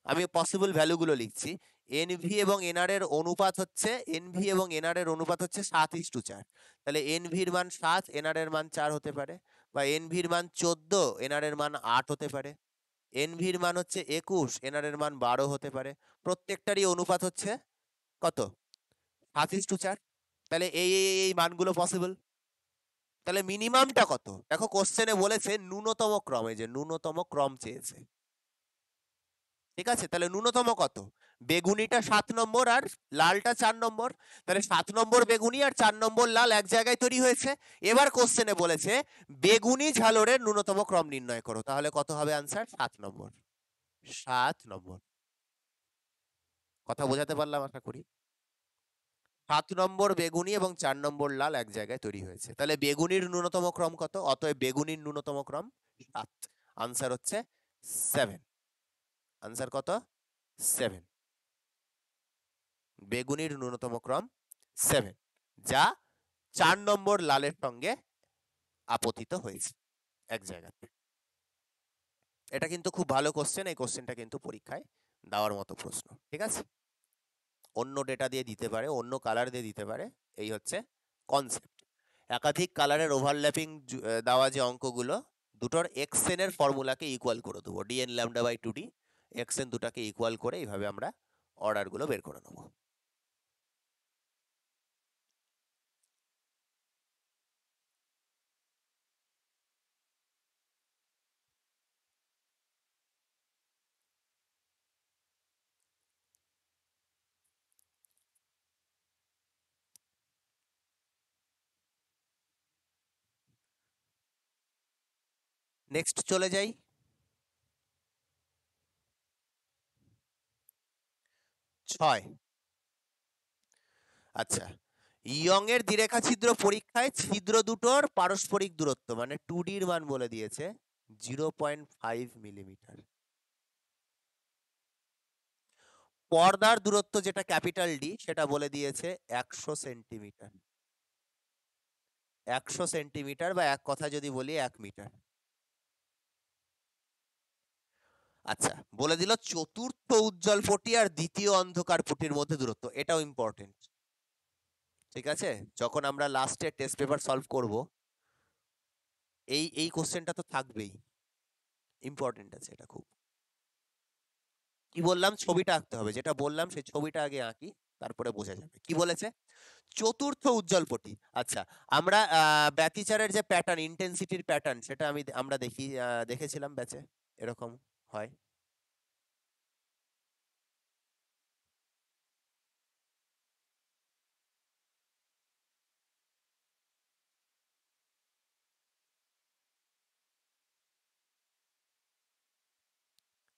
আমি পসিবল ভ্যালুগুলো লিখছি। এনভি এবং এনআর এর অনুপাত হচ্ছে, এনভি এবং এনআর এর অনুপাত হচ্ছে 7:4। তাহলে এনভির মান 7, এনআর এর মান 4 হতে পারে, বা এনভির মান 14, এনআর এর মান 8 হতে পারে। এনভির মান হচ্ছে 21, এনআর এর মান 12 হতে পারে। প্রত্যেকটারই অনুপাত হচ্ছে কত, 7:4। তাহলে এই মানগুলো পসিবল। তাহলে মিনিমামটা কত, দেখো কোশ্চেনে বলেছে ন্যূনতম ক্রমে, যে ন্যূনতম ক্রম চেয়েছে। ঠিক আছে, তাহলে ন্যূনতম কত, বেগুনিটা 7 নম্বর আর লালটা 4 নম্বর। তাহলে 7 নম্বর বেগুনি আর 4 নম্বর লাল এক জায়গায় তৈরি হয়েছে। এবার কোশ্চেনে বলেছে বেগুনি ঝালরের ন্যূনতম ক্রম নির্ণয় করো, তাহলে কত হবে আনসার, 7 নম্বর। 7 নম্বর। কথা বোঝাতে পারলাম আশা করি। 7 নম্বর বেগুনি এবং 4 নম্বর লাল এক জায়গায় তৈরি হয়েছে। তাহলে বেগুনির ন্যূনতম ক্রম কত, অতএব বেগুনির ন্যূনতম ক্রম 7। আনসার হচ্ছে 7। আনসার কত, 7। বেগুনির ন্যূনতম ক্রম 7, যা 4 নম্বর লালের সঙ্গে আপতিত হয়েছে এক জায়গাতে। এটা কিন্তু খুব ভালো কোশ্চেন, এই কোশ্চেনটা কিন্তু পরীক্ষায় দেওয়ার মতো প্রশ্ন। ঠিক আছে, অন্য ডেটা দিয়ে দিতে পারে, অন্য কালার দিয়ে দিতে পারে, এই হচ্ছে কনসেপ্ট। একাধিক কালারের ওভারল্যাপিং দেওয়া যে অঙ্কগুলো, দুটোর xn এর ফর্মুলাকে ইকুয়াল করে দেবো, dn lambda by 2d xn দুটাকে ইকুয়াল করে এইভাবে আমরা অর্ডার গুলো বের করে নেবো। নেক্সট চলে যাই। 6। আচ্ছা, ইয়ং এর দ্বিরেখা ছিদ্র পরীক্ষায় ছিদ্র দুটোর পারস্পরিক দূরত্ব মানে 2d এর মান বলে দিয়েছে 0.5 মিলিমিটার। পর্দার দূরত্ব যেটা ক্যাপিটাল ডি সেটা বলে দিয়েছে 100 সেন্টিমিটার। 100 সেন্টিমিটার বা এক কথা যদি বলি 1 মিটার। আচ্ছা, বলে দিল চতুর্থ উজ্জ্বল পটি আর দ্বিতীয় অন্ধকার পটির মধ্যে দূরত্ব, এটাও ইম্পর্টেন্ট। ঠিক আছে, যখন আমরা লাস্টে টেস্ট পেপার সলভ করব এই কোশ্চেনটা তো থাকবেই, ইম্পর্টেন্ট আছে এটা খুব। কি বললাম, ছবিটা আঁকতে হবে, যেটা বললাম সেই ছবিটা আগে আঁকি, তারপরে বোঝা যাবে। কি বলেছে, চতুর্থ উজ্জ্বল পটি। আচ্ছা, আমরা ব্যতিচারের যে প্যাটার্ন, ইন্টেন্সিটির প্যাটার্ন, সেটা আমরা দেখেছিলাম ব্যাচে, এরকম হয়।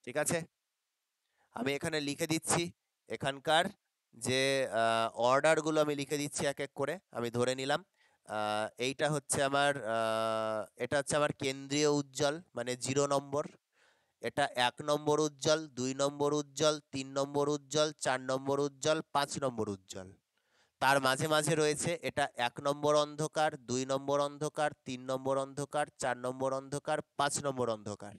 ঠিক আছে, আমি এখানে লিখে দিচ্ছি এখানকার যে অর্ডার গুলো আমি লিখে দিচ্ছি এক এক করে। আমি ধরে নিলাম এইটা হচ্ছে আমার এটা হচ্ছে আমার কেন্দ্রীয় উজ্জ্বল মানে 0 নম্বর, এটা 1 নম্বর উজ্জ্বল, 2 নম্বর উজ্জ্বল, 3 নম্বর উজ্জ্বল, 4 নম্বর উজ্জ্বল, 5 নম্বর উজ্জ্বল। তার মাঝে মাঝে রয়েছে এটা 1 নম্বর অন্ধকার, 2 নম্বর অন্ধকার, 3 নম্বর অন্ধকার, 4 নম্বর অন্ধকার, 5 নম্বর অন্ধকার।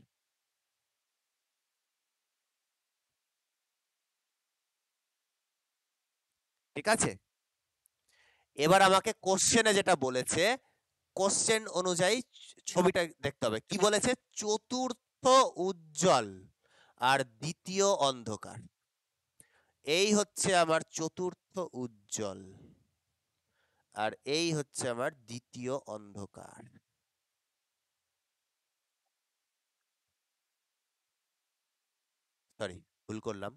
ঠিক আছে, এবার আমাকে কোশ্চেনে যেটা বলেছে, কোশ্চেন অনুযায়ী ছবিটা দেখতে হবে। কি বলেছে, চতুর্থ উজ্জ্বল আর দ্বিতীয় অন্ধকার। এই হচ্ছে আমার চতুর্থ উজ্জ্বল আর এই হচ্ছে আমার দ্বিতীয় অন্ধকার। সরি, ভুল করলাম,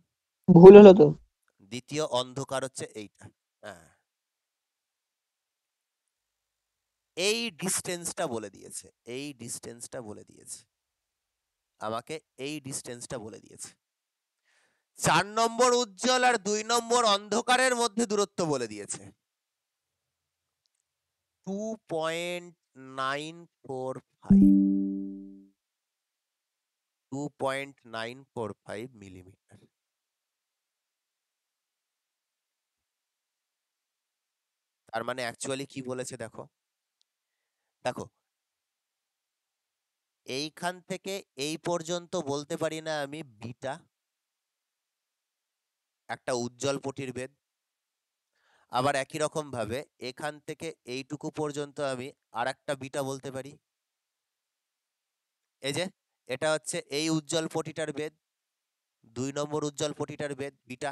ভুল হলো তো। দ্বিতীয় অন্ধকার হচ্ছে এইটা। হ্যাঁ, এই ডিস্টেন্সটা বলে দিয়েছে, এই ডিস্টেন্সটা বলে দিয়েছে আমাকে, এই ডিস্টেন্সটা বলে দিয়েছে। 4 নম্বর উজ্জ্বল আর 2 নম্বর অন্ধকারের মধ্যে দূরত্ব বলে দিয়েছে 2.945, 2.945 মিলিমিটার। তার মানে অ্যাকচুয়ালি কি বলেছে দেখো, দেখো এইখান থেকে এই পর্যন্ত বলতে পারি না আমি বিটা, একটা উজ্জ্বল পটির বেধ। আবার একই রকম ভাবে এখান থেকে এইটুকু পর্যন্ত আমি আর একটা বিটা বলতে পারি। এই যে এটা হচ্ছে এই উজ্জ্বল পটিটার বেধ, 2 নম্বর উজ্জ্বল পটিটার বেধ বিটা,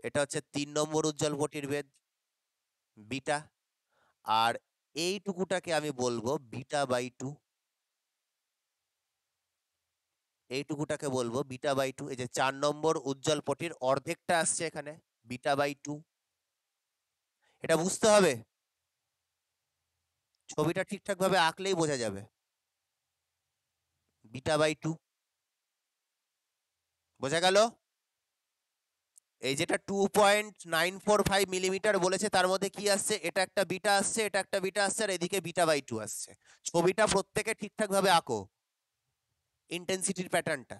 এটা হচ্ছে 3 নম্বর উজ্জ্বল পটির বেধ বিটা, আর এইটুকুটাকে আমি বলবো বিটা বাই 2, এইটুকুটাকে বলবো বিটা বাই 2। এই যে 4 নম্বর উজ্জ্বল পটির অর্ধেকটা আসছে এখানে, বিটা বাই 2। এটা বুঝতে হবে, ছবিটা ঠিকঠাক ভাবে আঁকলেই বোঝা যাবে, বিটা বাই 2। বোঝা গেল? এই যেটা 2.945 মিলিমিটার বলেছে তার মধ্যে কি আসছে, এটা একটা বিটা আসছে, এটা একটা বিটা আসছে, আর এদিকে বিটা বাই 2 আসছে। ছবিটা প্রত্যেকে ঠিকঠাক ভাবে আঁকো, ইন্টেন্সিটির প্যাটার্নটা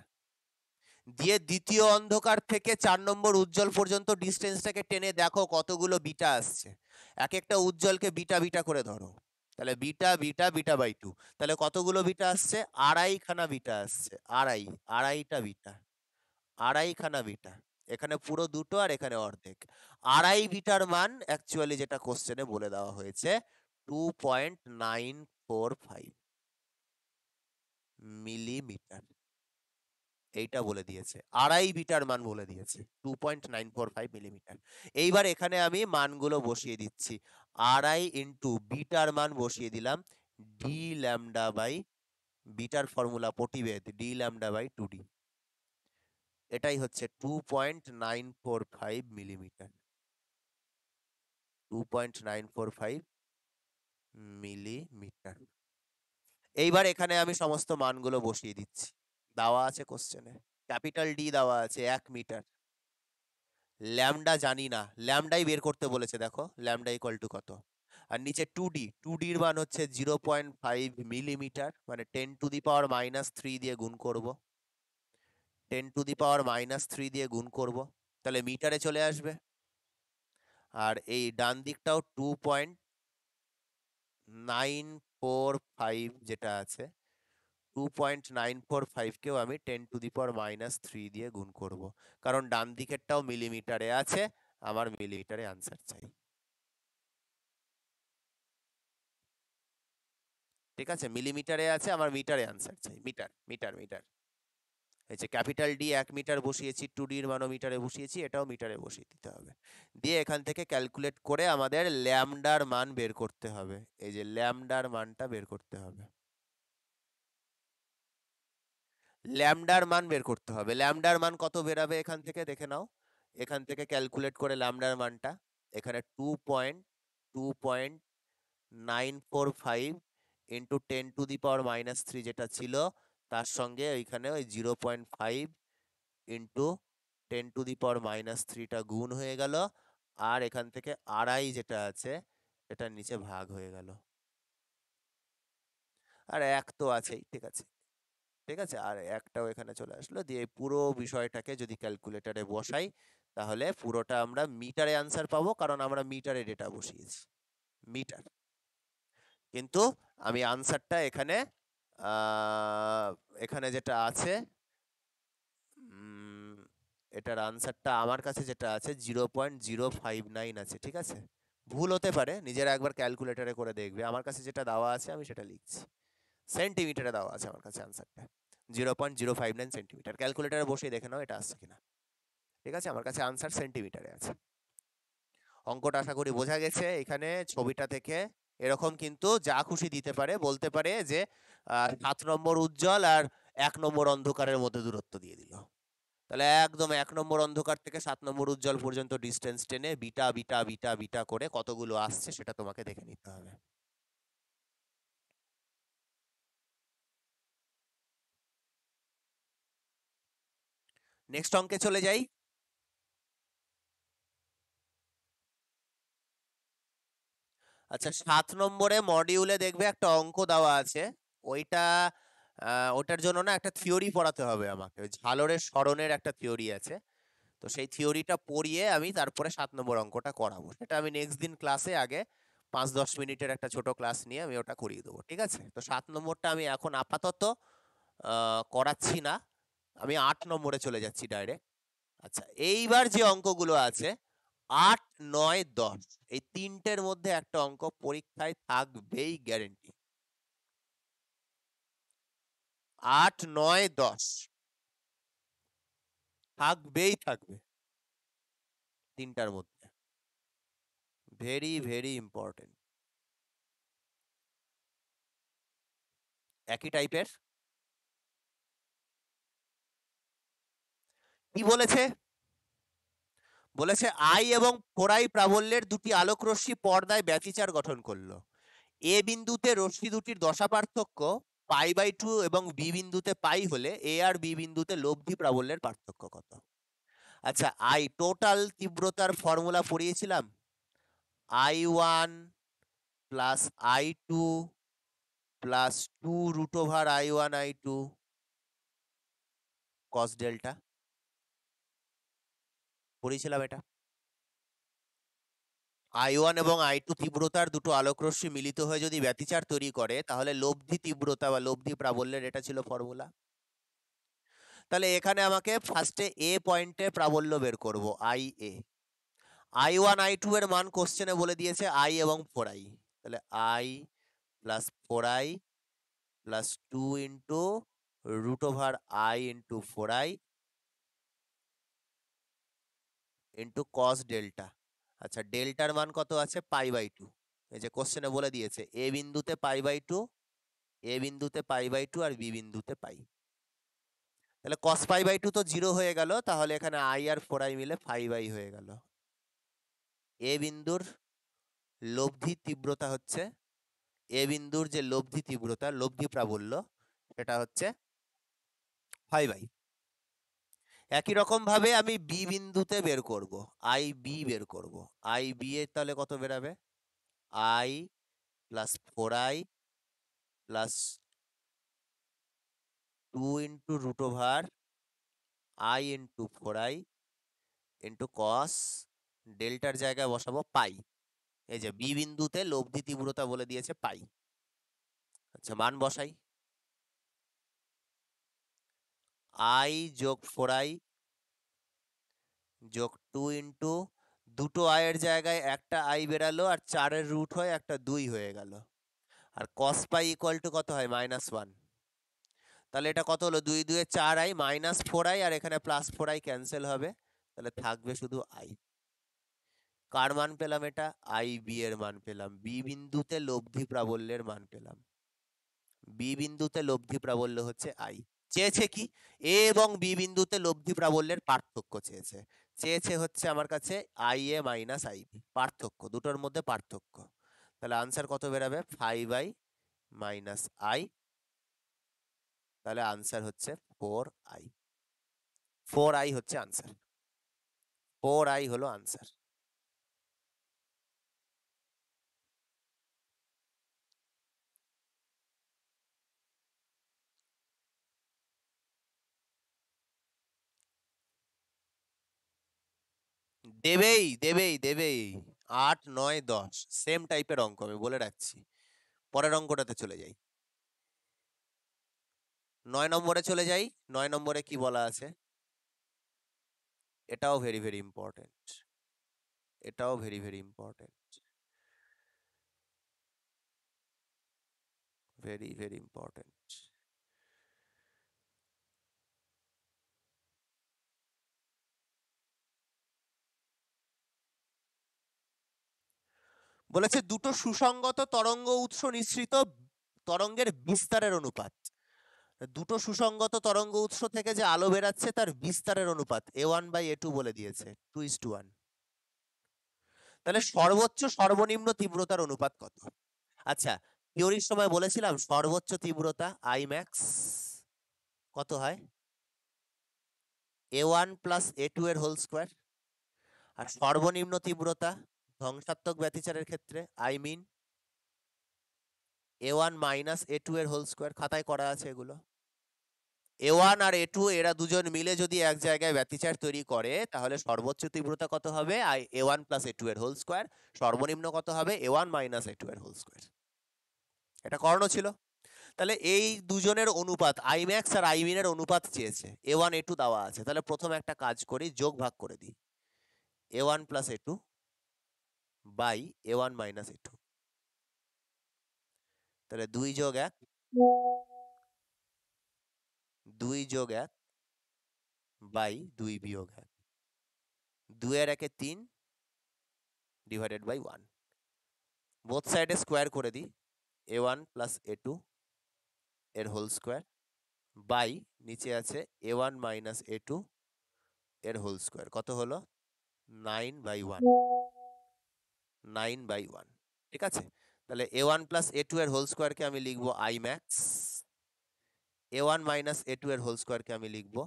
দিয়ে দ্বিতীয় অন্ধকার থেকে 4 নম্বর উজ্জ্বল পর্যন্ত ডিস্টেন্সটাকে টেনে দেখো কতগুলো বিটা আসছে। এক একটা উজ্জ্বলকে বিটা বিটা করে ধরো, তাহলে বিটা বিটা বিটা বাই 2, তাহলে কতগুলো বিটা আসছে, আড়াইখানা বিটা আসছে, আড়াইটা বিটা, আড়াইখানা বিটা। এখানে পুরো দুটো আর এখানে অর্ধেক। আড়াই বিটার মান অ্যাকচুয়ালি যেটা কোশ্চেনে বলে দেওয়া হয়েছে 2.945। মিলিমিটার, এইটা বলে দিয়েছে। আড়াই বিটার মান বলে দিয়েছে, 2.945 মিলিমিটার। এইবার এখানে আমি মানগুলো বসিয়ে দিচ্ছি। আড়াই ইন্টু বিটার মান বসিয়ে দিলাম, ডি ল্যামডা বাই, বিটার ফর্মুলা পটিবেদ, ডি ল্যামডা বাই 2d। এটাই হচ্ছে 2.945 মিলিমিটার, 2.945 মিলিমিটার। এইবার এখানে আমি সমস্ত মানগুলো বসিয়ে দিচ্ছি, দেওয়া আছে কোশ্চেনে। ক্যাপিটাল ডি দেওয়া আছে 1 মিটার, ল্যামডা জানি না, ল্যামডাই বের করতে বলেছে, দেখো ল্যামডা ইকুয়াল টু কত। আর নিচে 2d, 2dর মান হচ্ছে 0.5 মিলিমিটার, মানে 10⁻³ দিয়ে গুণ করব, 10⁻³ দিয়ে গুণ করব, তাহলে মিটারে চলে আসবে। আর এই ডান দিকটাও 2.945 যেটা আছে, 2.945কেও আমি 10⁻³ দিয়ে গুণ করব, কারণ ডান দিকেরটাও মিলিমিটারে আছে, আমার মিলিমিটারে আনসার চাই। ঠিক আছে, মিলিমিটারে আছে, আমার মিটারে আনসার চাই, মিটার মিটার মিটার। এই যে ক্যাপিটাল ডি 1 মিটার বসিয়েছি, 2d-র মানও মিটারে বসিয়েছি, এটাও মিটারে বসিয়ে দিতে হবে। দিয়ে এখান থেকে ক্যালকুলেট করে আমাদের ল্যামডার মান বের করতে হবে, এই যে ল্যামডার মানটা বের করতে হবে, ল্যামডার মান বের করতে হবে। ল্যামডার মান কত বেরাবে এখান থেকে দেখে নাও, এখান থেকে ক্যালকুলেট করে ল্যামডার মানটা, এখানে 2.945 ইন্টু 10⁻³ যেটা ছিল, তার সঙ্গে ওইখানে ওই 0.5 ইন্টু 10⁻³ গুণ হয়ে গেল, আর এখান থেকে আড়াই যেটা আছে এটার নিচে ভাগ হয়ে গেল, আর এক তো আছেই। ঠিক আছে, ঠিক আছে, আর একটাও এখানে চলে আসলো। দিয়ে এই পুরো বিষয়টাকে যদি ক্যালকুলেটরে বসাই, তাহলে পুরোটা আমরা মিটারে আনসার পাবো, কারণ আমরা মিটারে ডেটা বসিয়েছি, মিটার। কিন্তু আমি আনসারটা এখানে এখানে যেটা আছে, এটার আনসারটা আমার কাছে যেটা আছে 0.059 আছে। ঠিক আছে, ভুল হতে পারে, নিজেরা একবার ক্যালকুলেটরে করে দেখবে। আমার কাছে যেটা দেওয়া আছে আমি সেটা লিখছি, সেন্টিমিটারে দেওয়া আছে আমার কাছে আনসারটা 0.059 সেন্টিমিটার। ক্যালকুলেটরে বসে দেখে নাও এটা আসছে কিনা। ঠিক আছে, আমার কাছে আনসার সেন্টিমিটারে আছে। অঙ্কটা আশা করি বোঝা গেছে। এখানে ছবিটা থেকে এরকম কিন্তু যা খুশি দিতে পারে, বলতে পারে যে 7 নম্বর উজ্জ্বল আর 1 নম্বর অন্ধকারের মধ্যে দূরত্ব দিয়ে দিল, তাহলে একদম 1 নম্বর অন্ধকার থেকে 7 নম্বর উজ্জ্বল পর্যন্ত ডিস্টেন্স টেনে বিটা বিটা বিটা বিটা করে কতগুলো আসছে সেটা তোমাকে দেখে নিতে হবে। নেক্সট অঙ্কে চলে যাই। আচ্ছা, 7 নম্বরে মডিউলে দেখবে একটা অঙ্ক দেওয়া আছে, ওইটা ওটার জন্য না একটা থিওরি পড়াতে হবে আমাকে, ওই ঝালরের সরণের একটা থিওরি আছে, তো সেই থিওরিটা পড়িয়ে আমি তারপরে 7 নম্বর অঙ্কটা করাবো। সেটা আমি নেক্সট দিন ক্লাসে আগে 5-10 মিনিটের একটা ছোট ক্লাস নিয়ে আমি ওটা করিয়ে দেবো। ঠিক আছে, তো 7 নম্বরটা আমি এখন আপাতত করাচ্ছি না, আমি 8 নম্বরে চলে যাচ্ছি ডাইরেক্ট। আচ্ছা, এইবার যে অঙ্কগুলো আছে 8, 9, 10, এই তিনটের মধ্যে একটা অঙ্ক পরীক্ষায় থাকবেই গ্যারেন্টি। 8, 9, 10 থাকবেই থাকবে, তিনটার মধ্যে। ভেরি ভেরি ইম্পর্টেন্ট, একই টাইপের। কি বলেছে? বলেছে আই এবং 4i প্রাবল্যের দুটি আলোকরশ্মি পর্দায় ব্যতিচার গঠন করলো। এ বিন্দুতে রশ্মি দুটির দশা পার্থক্য π/2 এবং বি বিন্দুতে পাই হলে এ আর বি বিন্দুতে লব্ধি প্রাবল্যের পার্থক্য কত? আচ্ছা, আই টোটাল তীব্রতার ফর্মুলা পড়িয়েছিলাম, I1 plus I2 plus 2√I1 I2 cos delta, পড়িয়েছিলাম এটা। I1 এবং I2 তীব্রতার দুটো আলোকরশ্মি মিলিত হয়ে যদি ব্যতিচার তৈরি করে, তাহলে লব্ধি তীব্রতা বা লব্ধি প্রাবল্যের এটা ছিল ফর্মুলা। তাহলে এখানে আমাকে ফার্স্টে এ পয়েন্টে প্রাবল্য বের করব, IA। I1 I2 এর মান কোশ্চেনে বলে দিয়েছে I এবং 4i, তাহলে I plus 4i plus 2 into √i into 4i into cos delta. আচ্ছা, ডেল্টার মান কত আছে? π/2। এই যে কোশ্চেনে বলে দিয়েছে এ বিন্দুতে π/2, এ বিন্দুতে π/2 আর বি বিন্দুতে পাই। তাহলে cos π/2 তো 0 হয়ে গেল, তাহলে এখানে i আর 4i মিলে 5i হয়ে গেল। এ বিন্দুর লব্ধি তীব্রতা হচ্ছে, এ বিন্দুর যে লব্ধি তীব্রতা, লব্ধি প্রাবল্য, সেটা হচ্ছে 5i। একই রকম ভাবে আমি বি বিন্দুতে বের করব, আই বি বের করব। আই বি এর তাহলে কত বেরাবে? i plus 4i plus 2 into √i into 4i into cos ডেল্টার জায়গায় বসাবো পাই। এই যে বি বিন্দুতে লব্ধি তীব্রতা বলে দিয়েছে পাই। আচ্ছা, মান বসাই। i যোগ 4i যোগ 2 ইন্টু দুটো i এর জায়গায় একটা i বেরালো, আর 4 এর রুট হয় একটা 2 হয়ে গেল। আর cos পাই ইকুয়াল টু কত হয়? -1। তাহলে এটা কত হলো? 2 2 4i মাইনাস 4i, আর এখানে প্লাস 4i ক্যান্সেল হবে, তাহলে থাকবে শুধু i। কার মান পেলাম? এটা আই বি এর মান পেলাম, বি বিন্দুতে লব্ধি প্রাবল্যের মান পেলাম। বি বিন্দুতে লব্ধি প্রাবল্য হচ্ছে আই। চেয়েছে কি? এ এবং বি বিন্দুতে লব্ধি প্রাবল্যের পার্থক্য চেয়েছে। চেয়েছে হচ্ছে আমার কাছে I A minus I B, পার্থক্য, দুটোর মধ্যে পার্থক্য। তাহলে আনসার কত বেরাবে? 5i minus I. তাহলে আনসার হচ্ছে 4i। 4i হচ্ছে আনসার, 4i হলো আনসার। দেবেই দেবেই দেবেই 8 9 10 সেম টাইপের অঙ্ক, আমি বলে রাখছি। পরের অঙ্কটাতে চলে যাই, 9 নম্বরে চলে যাই। 9 নম্বরে কি বলা আছে? এটাও ভেরি ভেরি ইম্পর্টেন্ট, এটাও very very important, very very important. বলেছে দুটো সুসংগত তরঙ্গ উৎস নিঃসৃত তরঙ্গের বিস্তারের অনুপাত। দুটো সুসংগত তরঙ্গ উৎস থেকে যে আলো বেরাচ্ছে তার বিস্তারের অনুপাত a1/a2 বলে দিয়েছে, 2:1। তাহলে সর্বোচ্চ সর্বনিম্ন তীব্রতার অনুপাত কত? আচ্ছা, থিওরির সময় বলেছিলাম সর্বোচ্চ তীব্রতা আই ম্যাক্স কত হয়? a1 প্লাস a2 এর হোল স্কোয়ার। আর সর্বনিম্ন তীব্রতা ধ্বংসাত্মক ব্যতিচারের ক্ষেত্রে I mean a1 minus a2 এর হোল স্কোয়ার। খাতায় করা আছে এগুলো। a1 আর a2 এরা দুজন মিলে যদি এক জায়গায় ব্যতিচার তৈরি করে, তাহলে সর্বোচ্চ তীব্রতা কত হবে? a1 প্লাস a2 এর হোল স্কোয়ার। সর্বনিম্ন কত হবে? a1 মাইনাস a2 এর হোল স্কোয়ার। এটা কর্ণ ছিল। তাহলে এই দুজনের অনুপাত, আই ম্যাক্স আর আই মিন এর অনুপাত চেয়েছে, a1 a2 দেওয়া আছে। তাহলে প্রথম একটা কাজ করি, যোগ ভাগ করে দিই, a1 plus a2 by a1 minus a2। তাহলে 2 যোগ 1, 2 যোগ 1 বাই 2 বিয়োগ 1, 2 এর 1 এ 3 ডিভাইডেড বাই 1। বোথ সাইডে স্কোয়ার করে দিই, a1 প্লাস a2 এর হোল স্কোয়ার বাই নিচে আছে a1 মাইনাস a2 এর হোল স্কোয়ার। কত হলো? 9/1, 9/1। ঠিক আছে, তাহলে a1 প্লাস a2 এর হোল স্কোয়ারকে আমি লিখবো I max, a1 minus a2 এর হোল স্কোয়ারকে আমি লিখবো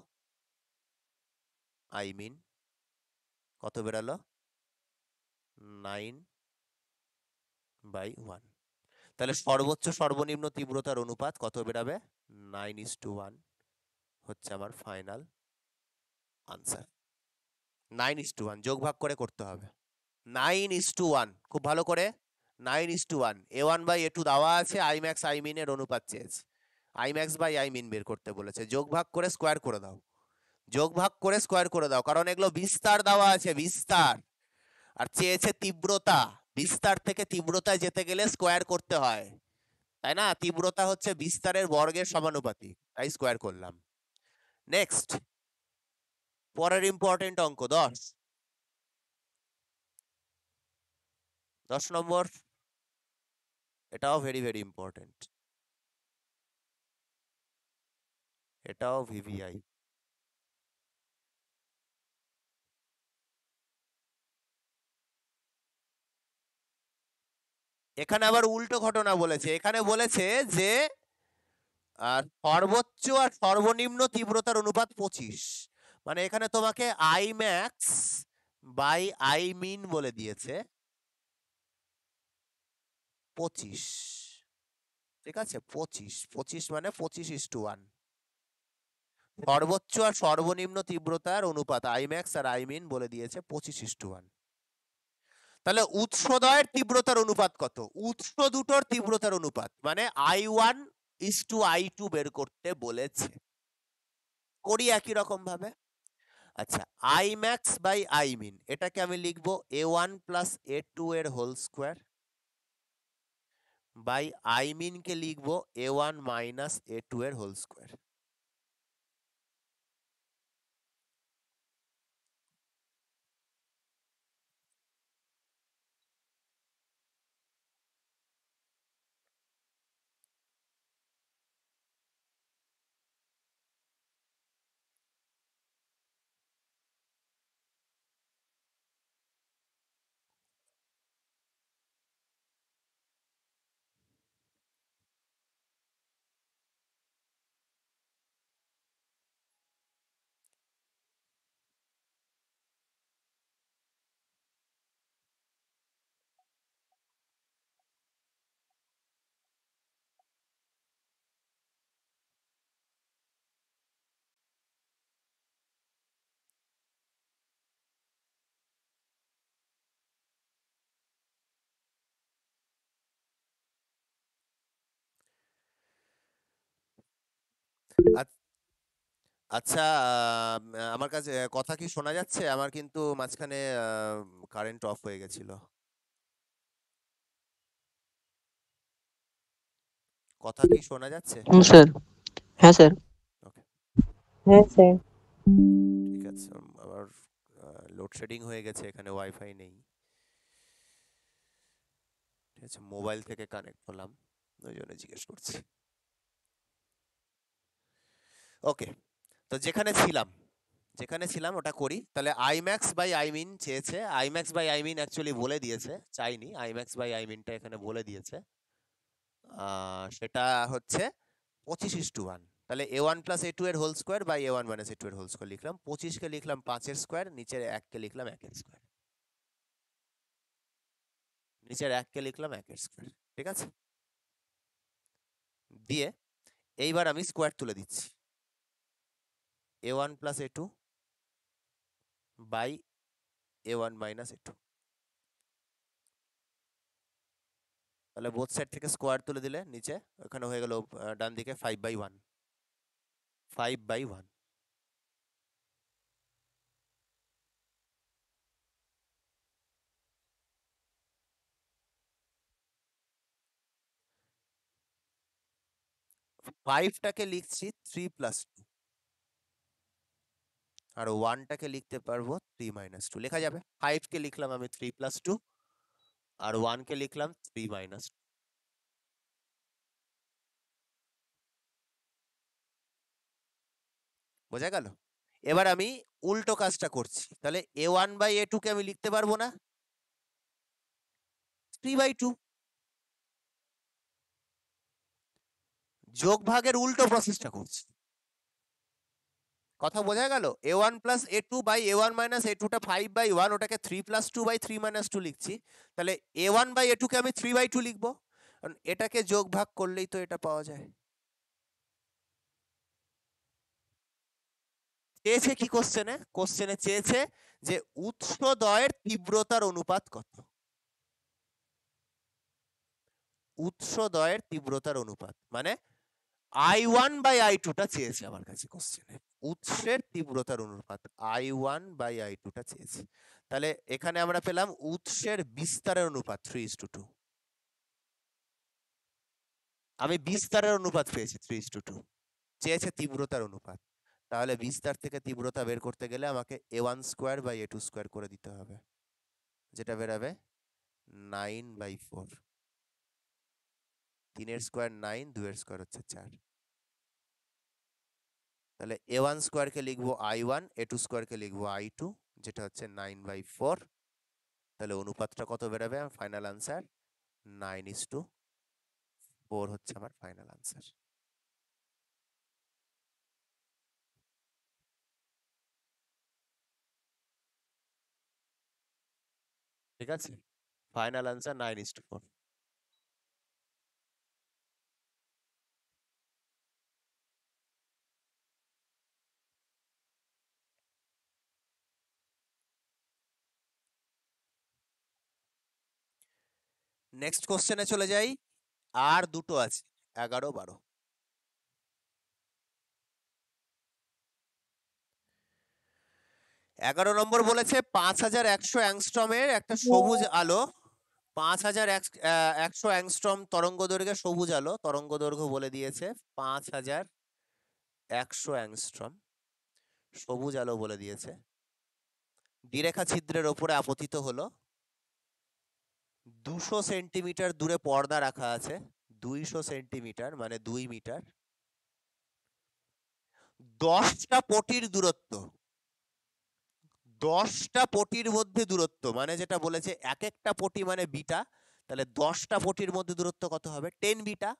আই মিন। কত বেরালো? 9/1। তাহলে সর্বোচ্চ সর্বনিম্ন তীব্রতার অনুপাত কত বেরাবে? 9:1 হচ্ছে আমার ফাইনাল আনসার। 9:1 যোগ ভাগ করে করতে হবে। 9:1, খুব ভালো করে। 9:1, a1 বাই a2 দেওয়া আছে, আই ম্যাক্স আই মিন এর অনুপাত চেয়েছে, I max by I min বের করতে বলেছে। যোগ ভাগ করে স্কোয়ার করে দাও, যোগ ভাগ করে স্কোয়ার করে দাও, কারণ এগুলো বিস্তার দেওয়া আছে, বিস্তার। আর চেয়েছে তীব্রতা, বিস্তার থেকে তীব্রতায় যেতে গেলে স্কোয়ার করতে হয়। তাই না? তীব্রতা হচ্ছে বিস্তারের বর্গের সমানুপাতিক, তাই স্কোয়ার করলাম। নেক্সট, পরের ইম্পর্টেন্ট অঙ্ক 10 নম্বর, এটাও ভেরি ভেরি ইম্পর্টেন্ট, এটাও ভিভিআই। এখানে আবার উল্টো ঘটনা বলেছে, এখানে বলেছে যে সর্বোচ্চ আর সর্বনিম্ন তীব্রতার অনুপাত 25, মানে এখানে তোমাকে I max by I min বলে দিয়েছে 25, ঠিক আছে? 25 মানে 25:1, সর্বোচ্চ আর সর্বনিম্ন তীব্রতার অনুপাত আই ম্যাক্স আর আই মিন বলে দিয়েছে 25:1। তাহলে উৎসদয়ের তীব্রতার অনুপাত কত? উৎস দুটোর তীব্রতার অনুপাত মানে I1:I2 বের করতে বলেছে। করি একই রকম ভাবে। আচ্ছা, I max by I min, এটাকে আমি লিখবো A1 প্লাস A2 এর whole square by I min কে লিখবো A1 মাইনাস A2 এর হোল স্কোয়ার। আচ্ছা, আমার কাছে কথা কি শোনা যাচ্ছে? আমার কিন্তু মাঝখানে কারেন্ট অফ হয়ে গেছিল। কথা কি শোনা যাচ্ছে? স্যার। হ্যাঁ স্যার। ওকে, হ্যাঁ স্যার। ঠিক আছে। আবার লোডশেডিং হয়ে গেছে, এখানে ওয়াইফাই নেই, ঠিক আছে? মোবাইল থেকে কানেক্ট হলাম, ওই জন্য জিজ্ঞেস করছি। ওকে, তো যেখানে ছিলাম ওটা করি। তাহলে I max by I min চেয়েছে, I max by I min actually বলে দিয়েছে, চাইনি, আই ম্যাক্স বাই আই মিনটা এখানে বলে দিয়েছে। সেটা হচ্ছে 25:1। তাহলে A1 প্লাস A2 এর whole square by A1 minus A2 এর হোল স্কোয়ার লিখলাম। 25কে লিখলাম 5-এর স্কোয়ার, নিচের 1কে লিখলাম 1-এর স্কোয়ার, নিচের 1কে লিখলাম 1-এর স্কোয়ার, ঠিক আছে? দিয়ে এইবার আমি স্কোয়ার তুলে দিচ্ছি, A1 plus A2 by A1 minus A2। তাহলে বোথ সাইড থেকে স্কোয়ার তুলে দিলে নিচে ওখানে হয়ে গেল ডান দিকে 5/1, 5/1। 5টাকে লিখছি 3+2, আর 1টাকে লিখতে পারবো 3-2, লেখা যাবে। 5কে লিখলাম আমি 3+2, আর 1কে লিখলাম 3-2। বোঝা গেল? এবার আমি উল্টো কাজটা করছি, তাহলে A1/A2 কে আমি লিখতে পারবো না 3/2। যোগ ভাগের উল্টো প্রসেসটা করছি, কথা বোঝা গেল? A1 plus A2 by A1 minus A2টা 5/1, ওটাকে 3+2/3-2 লিখছি। তাহলে A1/A2 কে আমি 3/2 লিখবো, কারণ এটাকে যোগ ভাগ করলেই তো এটা পাওয়া যায়। চেয়েছে কি কোশ্চেনে? কোশ্চেনে চেয়েছে যে উৎসদয়ের তীব্রতার অনুপাত কত, উৎসদয়ের তীব্রতার অনুপাত মানে I1/I2টা চেয়েছে আমার কাছে কোশ্চেনে, উৎসের তীব্রতার অনুপাত I1/I2টা চেয়েছে। তাহলে এখানে আমরা পেলাম উৎসের বিস্তারের অনুপাত 3:2। আমি বিস্তারের অনুপাত পেয়েছি 3:2, চেয়েছে তীব্রতার অনুপাত। তাহলে বিস্তার থেকে তীব্রতা বের করতে গেলে আমাকে a1 square by a2 square করে দিতে হবে, যেটা বেরাবে 9/4। 3 স্কোয়ার 9, 2 স্কোয়ার হচ্ছে 4। তাহলে a1 স্কোয়ারকে লিখবো i1, a2 স্কোয়ারকে লিখবো i2, যেটা হচ্ছে 9/4। তাহলে অনুপাতটা কত বেরাবে? ফাইনাল আনসার 9:4 হচ্ছে আমার ফাইনাল আনসার। ঠিক আছে, ফাইনাল আনসার 9:4। নেক্সট কোশ্চেনে চলে যাই। আর দুটো আছে, 11, 12। 11 নম্বর বলেছে 5100 অ্যাংস্ট্রমের একটা সবুজ আলো, 5100 অ্যাংস্ট্রম তরঙ্গ দৈর্ঘ্যে সবুজ আলো, তরঙ্গ দৈর্ঘ্য বলে দিয়েছে 5100 অ্যাংস্ট্রম, সবুজ আলো বলে দিয়েছে। দ্বিরেখা ছিদ্রের ওপরে আপতিত হলো, 200 সেন্টিমিটার দূরে পর্দা রাখা আছে, 200 সেন্টিমিটার মানে 2 মিটার। 10টা পটির দূরত্ব, 10টা পটির মধ্যে দূরত্ব মানে যেটা বলেছে এক একটা পটি মানে বিটা, তাহলে 10টা পটির মধ্যে দূরত্ব কত হবে? 10 বিটা।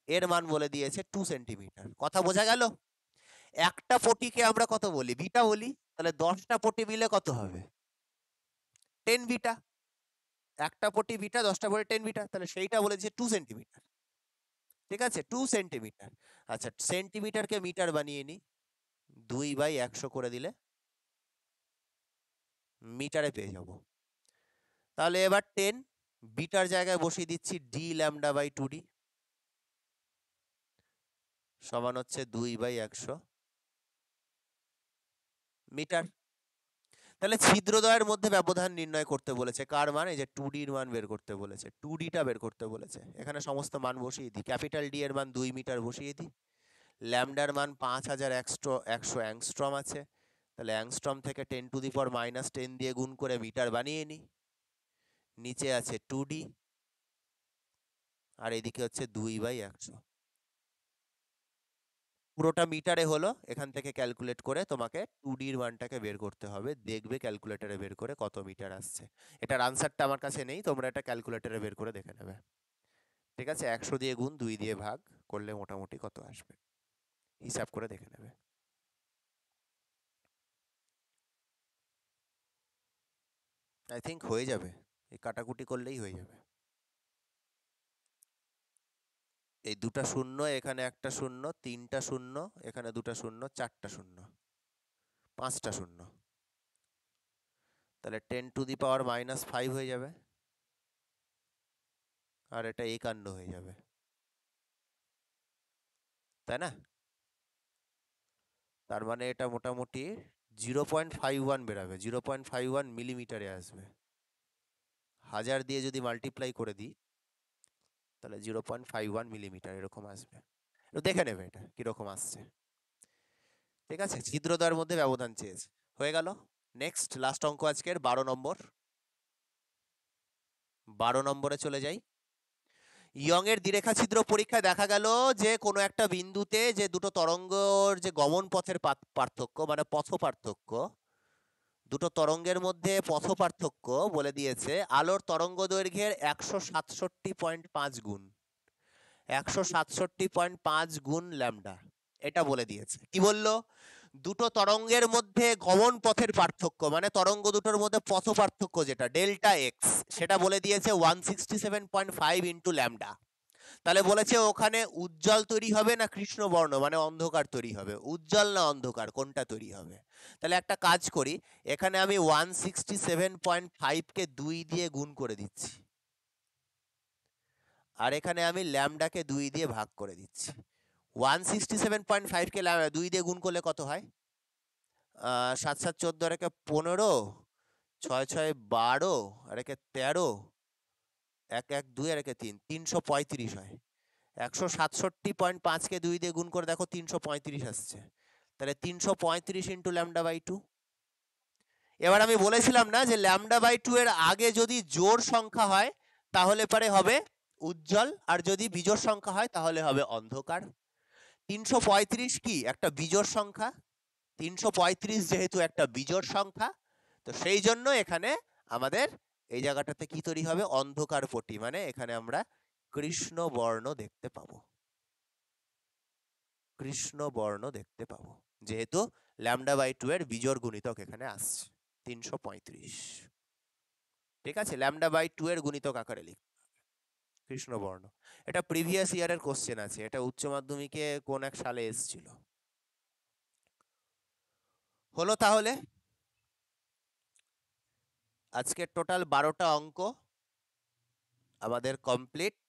এর মান বলে দিয়েছে 2 সেন্টিমিটার। কথা বোঝা গেল? একটা পটিকে আমরা কত বলি? বিটা বলি। তাহলে 10টা পটি মিলে কত হবে? 10 বিটা। একটা পটি বিটা, 10টা পটি 10 বিটা, তাহলে সেইটা বলেছে 2 সেন্টিমিটার। ঠিক আছে, 2 সেন্টিমিটার। আচ্ছা, সেন্টিমিটারকে মিটার বানিয়ে নি, 2/100 করে দিলে মিটারে পেয়ে যাব। তাহলে এবার 10 বিটার জায়গায় বসিয়ে দিচ্ছি ডি ল্যামডা বাই 2d সমান হচ্ছে 2/100 মিটার। তাহলে ছিদ্রদ্বয়ের মধ্যে ব্যবধান নির্ণয় করতে বলেছে, কার মান? এই যে 2d এর মান বের করতে বলেছে, 2dটা বের করতে বলেছে। এখানে সমস্ত মান বসিয়ে দিই। ক্যাপিটাল ডি এর মান 2 মিটার বসিয়ে দিই, ল্যামডার মান 5100 অ্যাংস্ট্রম আছে, তাহলে অ্যাংস্ট্রম থেকে 10⁻⁻10 দিয়ে গুণ করে মিটার বানিয়ে নিই। নিচে আছে 2d আর এদিকে হচ্ছে 2/100। পুরোটা মিটারে হলো, এখান থেকে ক্যালকুলেট করে তোমাকে 2d এর মানটাকে বের করতে হবে। দেখবে ক্যালকুলেটরে বের করে কত মিটার আসছে। এটার আনসারটা আমার কাছে নেই, তোমরা এটা ক্যালকুলেটরে বের করে দেখে নেবে। ঠিক আছে, 100 দিয়ে গুণ 2 দিয়ে ভাগ করলে মোটামুটি কত আসবে হিসাব করে দেখে নেবে। আই থিঙ্ক হয়ে যাবে, এই কাটাকুটি করলেই হয়ে যাবে। এই দুটা শূন্য, এখানে একটা শূন্য, 3টা শূন্য, এখানে 2টা শূন্য, 4টা শূন্য, 5টা শূন্য, তাহলে 10⁻⁻5 হয়ে যাবে, আর এটা 51 হয়ে যাবে, তাই না? তার মানে এটা মোটামুটি 0.51 বেরাবে, 0.51 মিলিমিটারে আসবে। 1000 দিয়ে যদি মাল্টিপ্লাই করে দিই তাহলে 0.51 মিলিমিটার এরকম আসবে। দেখে নেবে এটা কিরকম আসছে। ঠিক আছে, ছিদ্রদ্বয়ের মধ্যে ব্যবধান চেয়েছে, হয়ে গেল। নেক্সট লাস্ট অঙ্ক আজকের 12 নম্বর। 12 নম্বরে চলে যাই। ইয়ং এর দ্বিরেখা ছিদ্র পরীক্ষায় দেখা গেল যে কোনো একটা বিন্দুতে যে দুটো তরঙ্গর যে গমন পথের পার্থক্য মানে পথ পার্থক্য, দুটো তরঙ্গের মধ্যে পথ পার্থক্য বলে দিয়েছে আলোর তরঙ্গ দৈর্ঘ্যের 167.5 গুণ, 167.5 গুণ ল্যামডা, এটা বলে দিয়েছে। কি বললো? দুটো তরঙ্গের মধ্যে গমন পথের পার্থক্য মানে তরঙ্গ দুটোর মধ্যে পথ পার্থক্য যেটা ডেল্টা এক্স, সেটা বলে দিয়েছে 167.5 ইন্টু ল্যামডা। তাহলে বলেছে ওখানে উজ্জ্বল তৈরি হবে না কৃষ্ণবর্ণ মানে অন্ধকার তৈরি হবে, উজ্জ্বল না অন্ধকার কোনটা তৈরি হবে? তাহলে একটা কাজ করি, এখানে আমি 167.5 কে 2 দিয়ে গুণ করে দিচ্ছি, আর এখানে আমি ল্যামডাকে 2 দিয়ে ভাগ করে দিচ্ছি। 167.5 কে 2 দিয়ে গুণ করলে কত হয়? 7 7 14 আর একে 15, 6 6 12 আর একে 13, 1 1 2 আর একে 3, 335 হয়। 167.5 কে 2 দিয়ে গুণ করে দেখো 335 আসছে, তাহলে 335 ইন্টু ল্যামডা বাই 2। এবার আমি বলেছিলাম না যে ল্যামডা বাই 2 এর আগে যদি জোড় সংখ্যা হয় তাহলে পরে হবে উজ্জ্বল, আর যদি বিজোড় সংখ্যা হয় তাহলে হবে অন্ধকার। 335 কি একটা বিজোড় সংখ্যা, 335 যেহেতু একটা বিজোড় সংখ্যা, তো সেই জন্য এখানে আমাদের এই জায়গাটাতে কি তৈরি হবে, অন্ধকার পটি, মানে এখানে আমরা কৃষ্ণ বর্ণ দেখতে পাবো, কৃষ্ণ বর্ণ দেখতে পাবো, যেহেতু ল্যামডা বাই 2 এর বিজোড় গুণিতক এখানে আসছে 335। ঠিক আছে, ল্যামডা বাই 2 এর গুণিতক আকারে লিখ কৃষ্ণ বর্ণ। এটা প্রিভিয়াস ইয়ারের কোশ্চেন আছে, এটা উচ্চ মাধ্যমিকে কোন এক সালে এসেছিল। হলো তাহলে আজকের টোটাল 12টা অঙ্ক আমাদের কমপ্লিট।